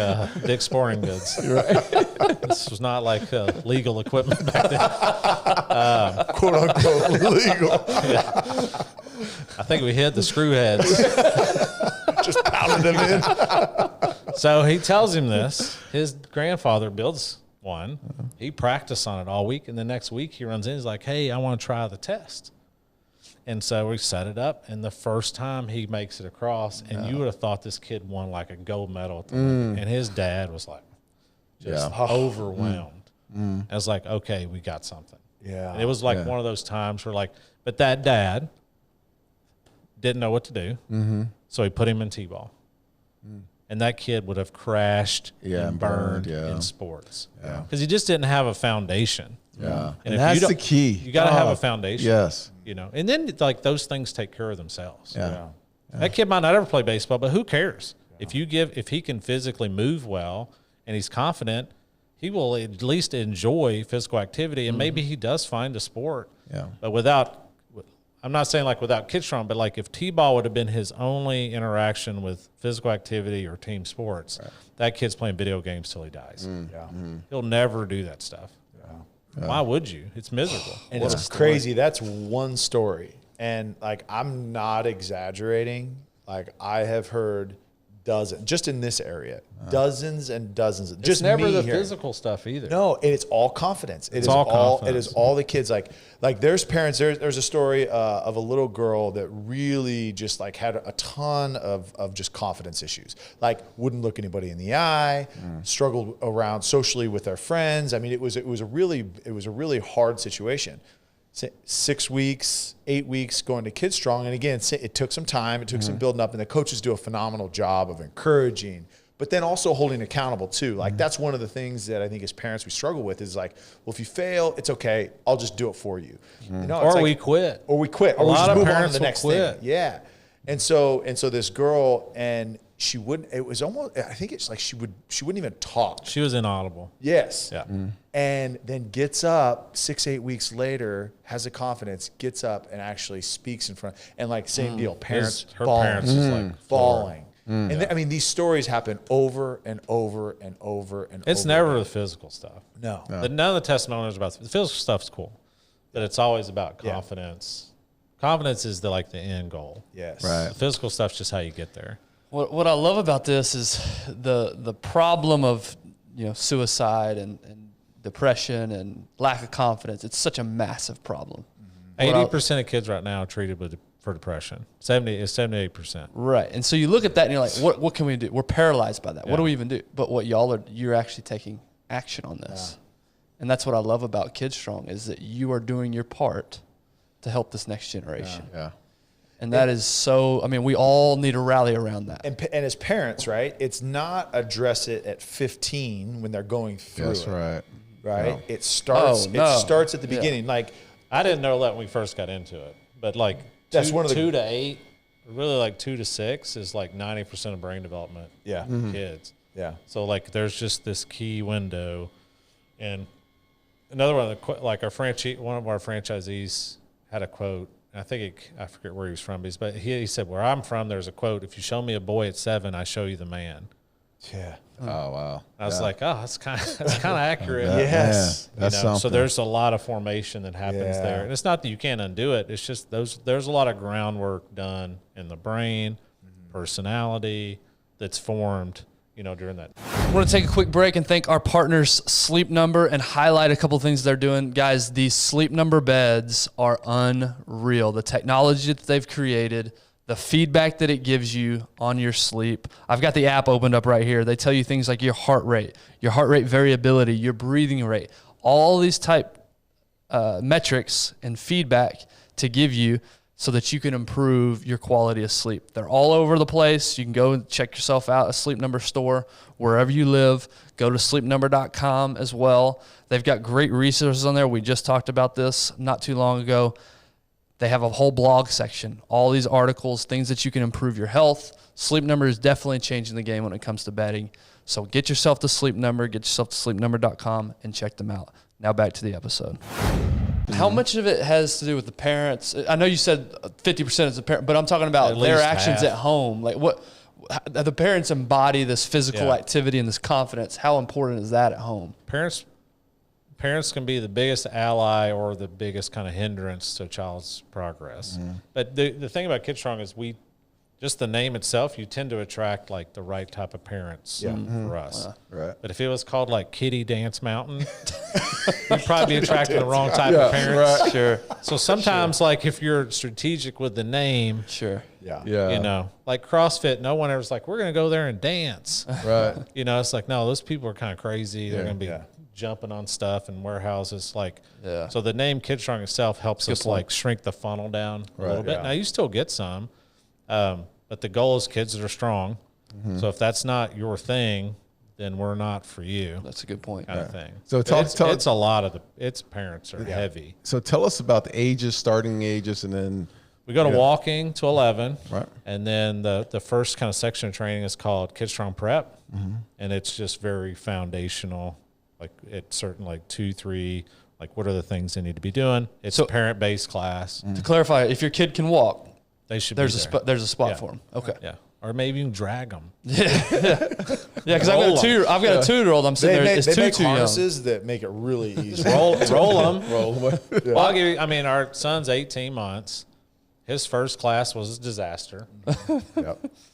Dick's Sporting Goods. Right. This was not like legal equipment back then. Quote unquote legal. Yeah. I think we hid the screw heads. Just pounded them in. So he tells him this. His grandfather builds one. He practiced on it all week, and the next week he runs in. He's like, hey, I want to try the test. And so we set it up, and the first time he makes it across, and you would have thought this kid won like a gold medal at the Olympics. And his dad was like just overwhelmed. I was like, okay, we got something. Yeah. And it was like one of those times where, like, but that dad didn't know what to do, so he put him in T-ball. And that kid would have crashed and burned in sports because he just didn't have a foundation. Yeah, and that's the key. You got to have a foundation. Yes, and then like those things take care of themselves. That kid might not ever play baseball, but who cares? If he can physically move well and he's confident, he will at least enjoy physical activity, and maybe he does find a sport. Yeah, but I'm not saying like without KidStrong, but like if T-ball would have been his only interaction with physical activity or team sports, that kid's playing video games till he dies. He'll never do that stuff. Why would you? It's miserable. And it's crazy. That's one story. And like, I'm not exaggerating. Like, I have heard dozens, just in this area, dozens and dozens. It's just never me the hearing. physical stuff either. No, and it's all confidence. It is all all confidence. It is all the kids. Like there's parents. There's a story of a little girl that really just like had a ton of just confidence issues. Like, wouldn't look anybody in the eye, struggled around socially with their friends. I mean, it was a really hard situation. 6 weeks, 8 weeks going to KidStrong. And again, it took some time. It took some building up. And the coaches do a phenomenal job of encouraging, but then also holding accountable too. Like, that's one of the things that I think as parents we struggle with is like, well, if you fail, it's okay. I'll just do it for you. Or we quit. Or we quit. A Or we lot just of move on to parents the will next quit. thing. Yeah. And so this girl, and she wouldn't, it was almost, I think it's like she wouldn't even talk. She was inaudible. Yes. Yeah. And then gets up 6-8 weeks later, has the confidence, gets up and actually speaks in front. And like, same deal, parents, Her bawling, parents was like bawling. And I mean, these stories happen over and over and over and over. It's never the physical stuff. No. But none of the testimonials about the physical stuff's cool, but it's always about confidence. Confidence is the end goal. Yes. Right. The physical stuff's just how you get there. What I love about this is the problem of suicide and depression and lack of confidence. It's such a massive problem. 80% of kids right now are treated for depression. 78%. Right. And so you look at that and you're like, what can we do? We're paralyzed by that. What do we even do? But what you're actually taking action on this. And that's what I love about KidStrong is that you are doing your part to help this next generation. Yeah. And that is so, I mean, we all need to rally around that. And as parents, right, it's not address it at 15 when they're going through That's it. right. Right? No. It starts at the beginning. Like, I didn't know that when we first got into it, but like That's two, one of the- 2 to 8, really like 2 to 6 is like 90% of brain development. Yeah. For kids. Yeah. So like there's just this key window, and another one, like one of our franchisees had a quote. I forget where he was from, but he said, where I'm from, there's a quote: if you show me a boy at 7, I show you the man. Yeah. Oh wow. I was like, oh, that's kind of accurate. Yes. That's something. So there's a lot of formation that happens there, and it's not that you can't undo it. It's just there's a lot of groundwork done in the brain, personality that's formed, during that. I want to take a quick break and thank our partners, Sleep Number, and highlight a couple things they're doing. Guys, these Sleep Number beds are unreal. The technology that they've created, the feedback that it gives you on your sleep. I've got the app opened up right here. They tell you things like your heart rate variability, your breathing rate, all these type metrics and feedback to give you so that you can improve your quality of sleep. They're all over the place. You can go and check yourself out, a Sleep Number store, wherever you live. Go to sleepnumber.com as well. They've got great resources on there. We just talked about this not too long ago. They have a whole blog section, all these articles, things that you can improve your health. Sleep Number is definitely changing the game when it comes to bedding. So get yourself to Sleep Number, get yourself to sleepnumber.com and check them out. Now back to the episode. How much of it has to do with the parents? I know you said 50% is the parent, but I'm talking about their actions half. at home. Like the parents embody this physical activity and this confidence. How important is that at home? Parents can be the biggest ally or the biggest kind of hindrance to a child's progress. But the thing about KidStrong is just the name itself, you tend to attract like the right type of parents for us. Right. But if it was called like Kitty Dance Mountain, you'd probably be attracting the wrong type of parents. Right. Sure. So sometimes like if you're strategic with the name, Sure. Yeah. like CrossFit, no one ever's like, we're going to go there and dance. Right. It's like, no, those people are kind of crazy. They're going to be jumping on stuff in warehouses. So the name KidStrong itself helps us like shrink the funnel down a little bit. Now you still get some, but the goal is kids that are strong. So if that's not your thing, then we're not for you. That's a good point. Kind of thing. So it's a lot of its parents are heavy. So tell us about the ages, starting ages, and then we go to walking to 11, right? And then the first kind of section of training is called KidStrong Prep, and it's just very foundational. Like it's certain like 2, 3, like what are the things they need to be doing? It's a parent-based class. To clarify, if your kid can walk, They should. There's be there. there's a spot for them. Okay. Yeah. Or maybe you can drag them. Yeah, because I've got a 2-year-old. I'm sitting there. It's they make too young. harnesses that make it really easy. roll them. roll them. Well, I'll give you. I mean, our son's 18 months. His first class was a disaster.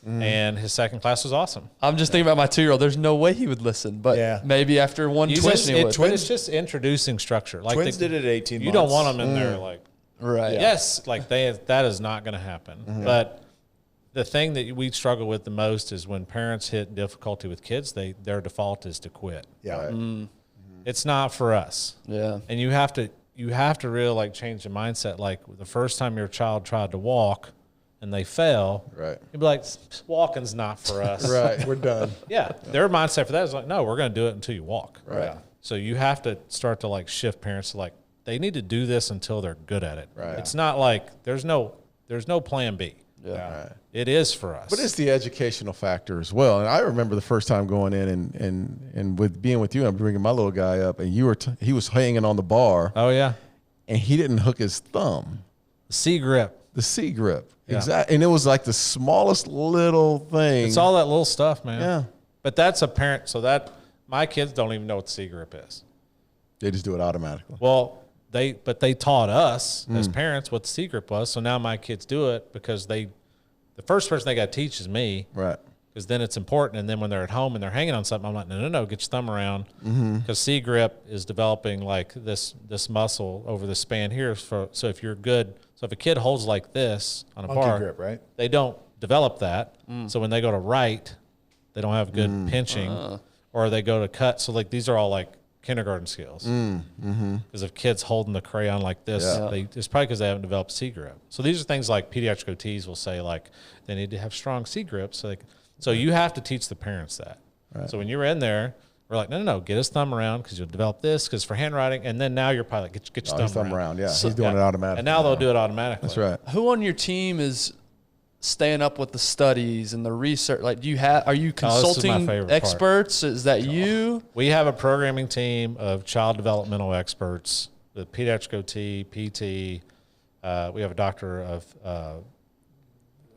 And his second class was awesome. I'm just thinking about my 2-year-old. There's no way he would listen, but maybe after one twist, he would. It's just introducing structure. Like Twins did it at 18 months. You don't want them in there like, right. Yes, like that is not going to happen. But the thing that we struggle with the most is when parents hit difficulty with kids, their default is to quit. Yeah. It's not for us. Yeah. And you have to really like change the mindset. Like the first time your child tried to walk and they fell, Right. you'd be like, walking's not for us. Right. We're done. Yeah. Their mindset for that is like, no, we're going to do it until you walk. Right. Yeah. So you have to start to like shift parents to like, they need to do this until they're good at it. Right. It's not like there's no plan B. Yeah. Right. It is for us. But it's the educational factor as well. And I remember the first time going in and with being with you, I'm bringing my little guy up, and he was hanging on the bar. Oh yeah. And he didn't hook his thumb. C grip. The C grip. Yeah. Exactly. And it was like the smallest little thing. It's all that little stuff, man. Yeah. But that's apparent. So that my kids don't even know what the C grip is. They just do it automatically. Well, they taught us as parents what the C grip was. So now my kids do it because the first person they got to teach is me. Right. Because then it's important. And then when they're at home and they're hanging on something, I'm like, no, get your thumb around. Because C grip is developing like this muscle over the span here. So if you're good, so if a kid holds like this on a bar, grip, right? They don't develop that. So when they go to write, they don't have good pinching, or they go to cut. So like these are all like kindergarten skills. Because if kids holding the crayon like this, it's probably because they haven't developed C grip. So these are things like pediatric OTs will say like they need to have strong C grips. So you have to teach the parents that. Right. So when you're in there, we're like, no, get his thumb around because you'll develop this because for handwriting. And then now you're probably like, get your thumb around. Yeah, he's doing it automatically. And now they'll do it automatically. That's right. Who on your team is staying up with the studies and the research? Like, are you consulting experts? Is that you? We have a programming team of child developmental experts, the pediatric OT, PT. We have a doctor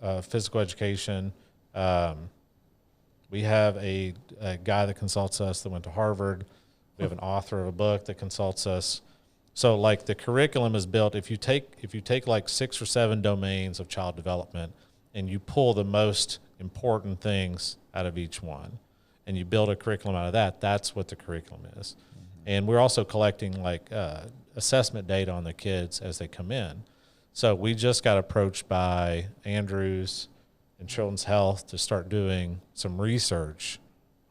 of physical education. We have a guy that consults us that went to Harvard. We have an author of a book that consults us. So like the curriculum is built, if you take like 6 or 7 domains of child development and you pull the most important things out of each one and you build a curriculum out of that, that's what the curriculum is. And we're also collecting like assessment data on the kids as they come in. So we just got approached by Andrews and Children's Health to start doing some research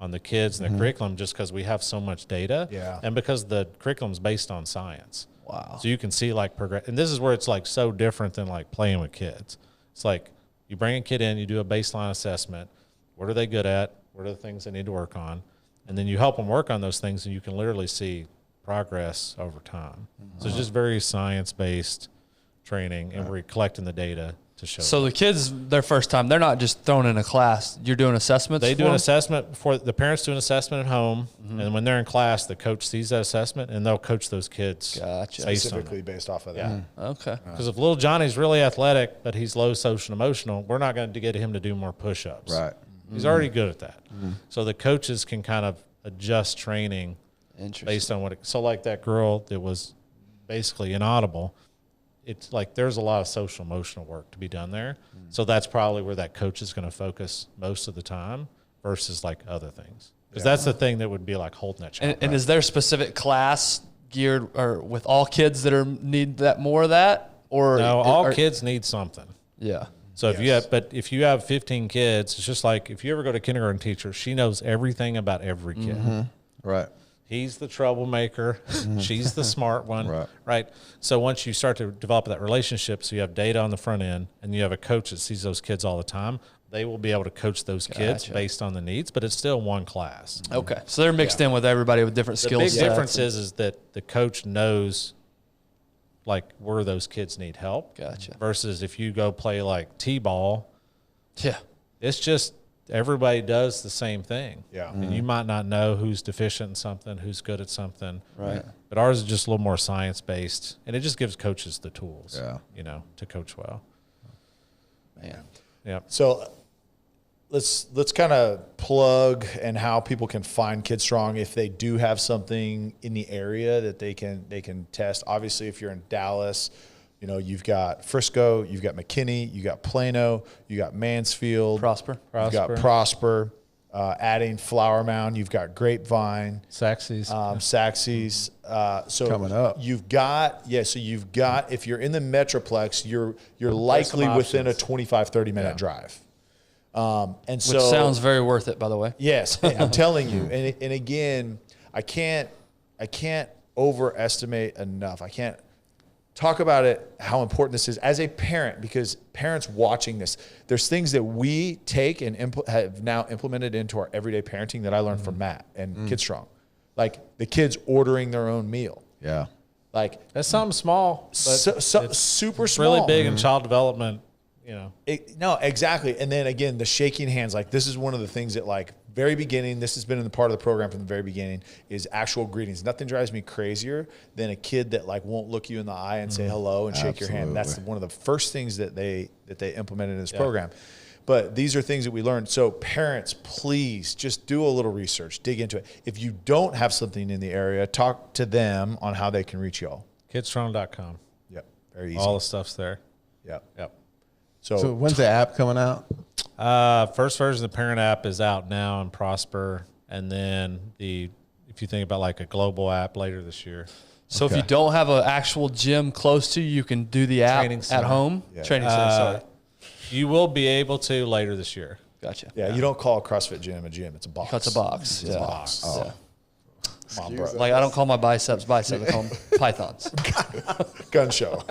on the kids and the curriculum, just because we have so much data, and because the curriculum is based on science. Wow! So you can see like progress, and this is where it's like so different than like playing with kids. It's like you bring a kid in, you do a baseline assessment. What are they good at? What are the things they need to work on? And then you help them work on those things, and you can literally see progress over time. So it's just very science-based training, and we're collecting the data to show. So the kids, their first time, they're not just thrown in a class. You're doing assessments. They do an assessment before the parents do an assessment at home, and when they're in class, the coach sees that assessment, and they'll coach those kids. Gotcha. Specifically based off of that. Okay. Because if little Johnny's really athletic, but he's low social and emotional, we're not going to get him to do more push-ups. Right. He's already good at that. So the coaches can kind of adjust training based on so like that girl that was basically inaudible, it's like there's a lot of social emotional work to be done there. So that's probably where that coach is going to focus most of the time versus like other things. Because that's the thing that would be like holding that child. And is there a specific class geared or with all kids that need that more of that? Or no, all kids need something. Yeah. So if you have 15 kids, it's just like if you ever go to kindergarten teacher, she knows everything about every kid. Right. He's the troublemaker. She's the smart one. Right. So once you start to develop that relationship, so you have data on the front end and you have a coach that sees those kids all the time, they will be able to coach those kids based on the needs, but it's still one class. Okay. So they're mixed in with everybody with different skill sets. The big difference is that the coach knows like where those kids need help. Gotcha. Versus if you go play like T-ball. Yeah. It's just everybody does the same thing. Yeah. And you might not know who's deficient in something, who's good at something. Right. But ours is just a little more science-based, and it just gives coaches the tools, to coach well. Man. Yeah. So let's kind of plug and how people can find KidStrong if they do have something in the area that they can test. Obviously, if you're in Dallas, you've got Frisco, you've got McKinney, you got Plano, you got Mansfield, Prosper. You've got Prosper, adding Flower Mound, you've got Grapevine, Saxes. So coming up. You've got if you're in the Metroplex, you're likely within a 25-30 minute drive. Which sounds very worth it, by the way. Yes, I'm telling you. And again, I can't overestimate enough. I can't talk about it, how important this is as a parent, because parents watching this, there's things that we take and have now implemented into our everyday parenting that I learned from Matt and KidStrong. Like the kids ordering their own meal. Yeah. Like that's something small, but super small. Really big in child development. No, exactly. And then again, the shaking hands, like this is one of the things that like very beginning, this has been in the part of the program from the very beginning, is actual greetings. Nothing drives me crazier than a kid that like won't look you in the eye and say hello and shake your hand. That's one of the first things that they implemented in this program. But these are things that we learned. So parents, please just do a little research, dig into it. If you don't have something in the area, talk to them on how they can reach y'all. KidStrong.com. Yep. Very easy. All the stuff's there. Yep. So when's the app coming out? First version of the parent app is out now in Prosper, and then if you think about like a global app later this year. So if you don't have an actual gym close to you, you can do the app at home. Yeah. Training center. Sorry. You will be able to later this year. Gotcha. Yeah, you don't call a CrossFit gym a gym; it's a box. It's a box. It's a box. Oh. Yeah. Come on, bro. Like I don't call my biceps. I call them pythons. Gun show.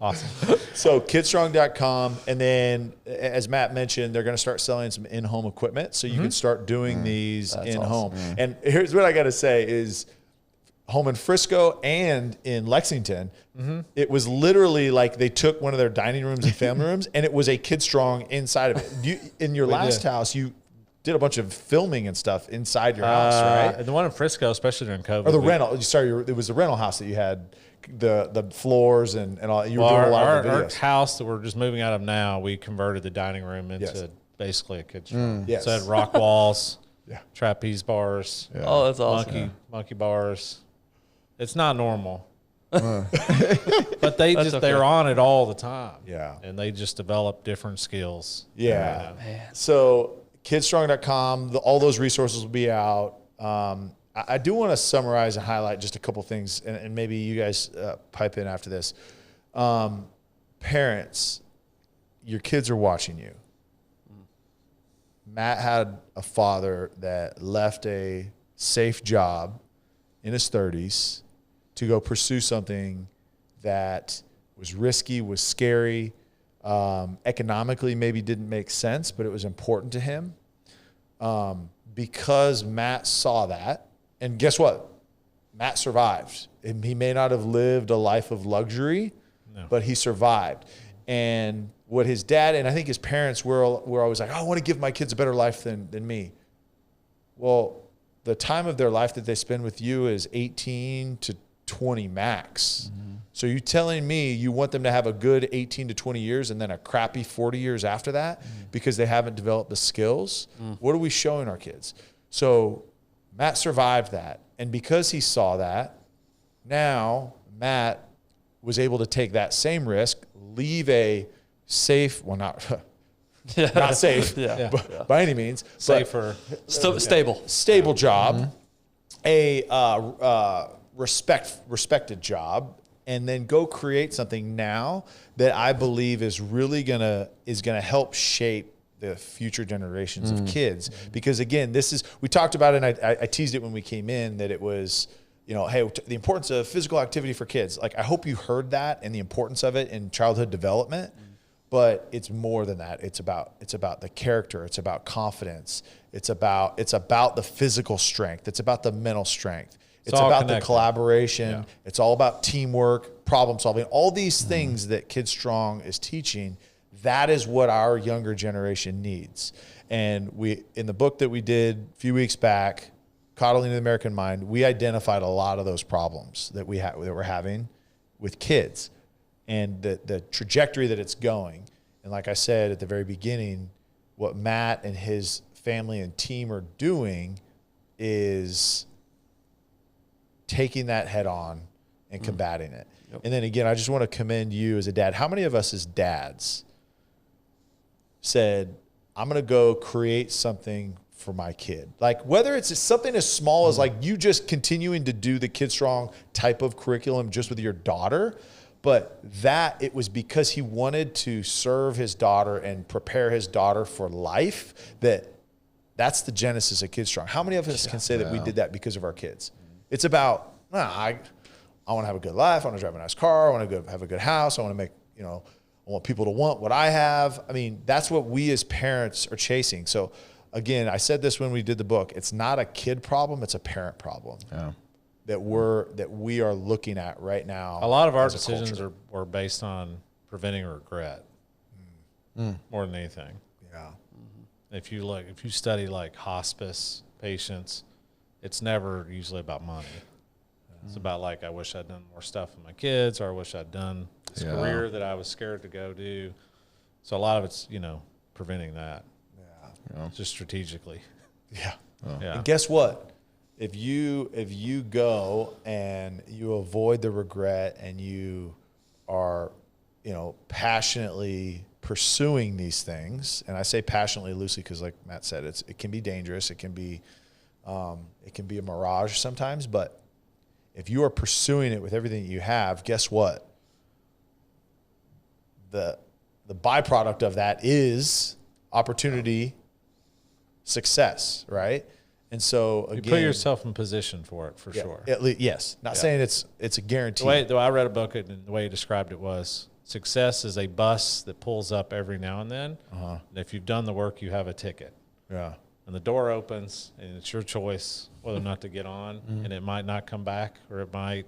Awesome. So KidStrong.com, and then as Matt mentioned, they're going to start selling some in-home equipment, so you can start doing these in-home. Awesome. And here's what I got to say is, home in Frisco and in Lexington, it was literally like they took one of their dining rooms and family rooms, and it was a KidStrong inside of it. In your last house, you did a bunch of filming and stuff inside your house, right? The one in Frisco, especially during COVID. Or the rental. Sorry, it was the rental house that you had the floors and all. You were doing a lot of the videos. Our house that we're just moving out of now, we converted the dining room into basically a KidStrong. Yes. So it had rock walls, Yeah. trapeze bars, Oh, that's awesome. monkey bars. It's not normal. But they're on it all the time. Yeah. And they just develop different skills. Yeah. So KidStrong.com, all those resources will be out. I do want to summarize and highlight just a couple things, and maybe you guys pipe in after this. Parents, your kids are watching you. Matt had a father that left a safe job in his 30s to go pursue something that was risky, was scary, economically maybe didn't make sense, but it was important to him. Because Matt saw that, and guess what? Matt survived. He may not have lived a life of luxury, but he survived. And what his dad and I think his parents were always like, oh, I want to give my kids a better life than me. Well, the time of their life that they spend with you is 18 to 20 max. Mm-hmm. So you telling me you want them to have a good 18 to 20 years and then a crappy 40 years after that because they haven't developed the skills? What are we showing our kids? So Matt survived that. And because he saw that, now Matt was able to take that same risk, leave a safe, well, not safe by any means, Safer. Stable job, a respected job, and then go create something now that I believe is really gonna help shape the future generations of kids. Because again, we talked about it, and I teased it when we came in, that it was, hey, the importance of physical activity for kids. Like, I hope you heard that and the importance of it in childhood development. But it's more than that. It's about the character. It's about confidence. It's about the physical strength. It's about the mental strength. It's about the collaboration. Yeah. It's all about teamwork, problem solving, all these things that KidStrong is teaching. That is what our younger generation needs. And in the book that we did a few weeks back, Coddling the American Mind, we identified a lot of those problems that we're having with kids and the trajectory that it's going. And like I said at the very beginning, what Matt and his family and team are doing is taking that head on and combating it. Yep. And then again, I just want to commend you as a dad. How many of us as dads said, I'm going to go create something for my kid? Like, whether it's something as small as like you just continuing to do the KidStrong type of curriculum just with your daughter, but that it was because he wanted to serve his daughter and prepare his daughter for life. That's the genesis of KidStrong. How many of us can say that we did that because of our kids? It's about, I want to have a good life. I want to drive a nice car. I want to have a good house. I want to make, I want people to want what I have. I mean, that's what we as parents are chasing. So again, I said this when we did the book. It's not a kid problem. It's a parent problem. Yeah. That we are looking at right now. A lot of our decisions are based on preventing regret more than anything. Yeah. If you study like hospice patients, it's never usually about money. It's about like, I wish I'd done more stuff with my kids, or I wish I'd done this career that I was scared to go do. So a lot of it's, preventing that. Yeah. Just strategically. Yeah. Yeah. And guess what? If you go and you avoid the regret and you are, passionately pursuing these things, and I say passionately loosely because, like Matt said, it can be dangerous. It can be a mirage sometimes. But if you are pursuing it with everything that you have, guess what? The byproduct of that is opportunity, success, right? And so again, you put yourself in position for it, for sure. At least, yes. Not saying it's a guarantee. Though I read a book, and the way he described it was, success is a bus that pulls up every now and then. And if you've done the work, you have a ticket. Yeah. And the door opens, and it's your choice whether or not to get on. And it might not come back, or it might.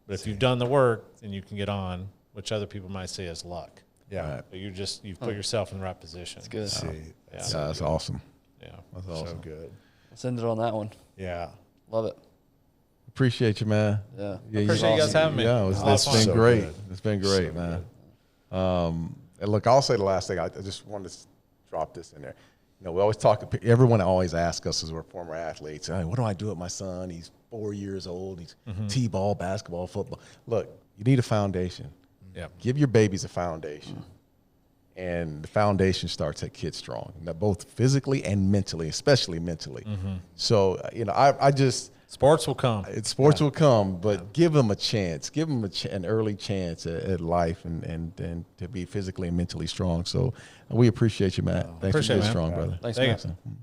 But if you've done the work, then you can get on, which other people might say is luck. Yeah. But you've put yourself in the right position. That's good. That's awesome. Yeah. That's awesome. So good. Let's end it on that one. Yeah. Love it. Appreciate you, man. Yeah. Appreciate you guys having me. Yeah, it's been great. It's been great, man. And look, I'll say the last thing. I just wanted to drop this in there. You know, we always talk, everyone always asks us as we're former athletes, hey, what do I do with my son? He's 4 years old. He's T-ball, basketball, football. Look, you need a foundation. Yeah. Give your babies a foundation. And the foundation starts at KidStrong, both physically and mentally, especially mentally. So, you know, I just – sports will come. Sports will come, but give them a chance. Give them an early chance at life and to be physically and mentally strong. So we appreciate you, Matt. Thanks for being strong, brother. Thanks, Thank Matt. you.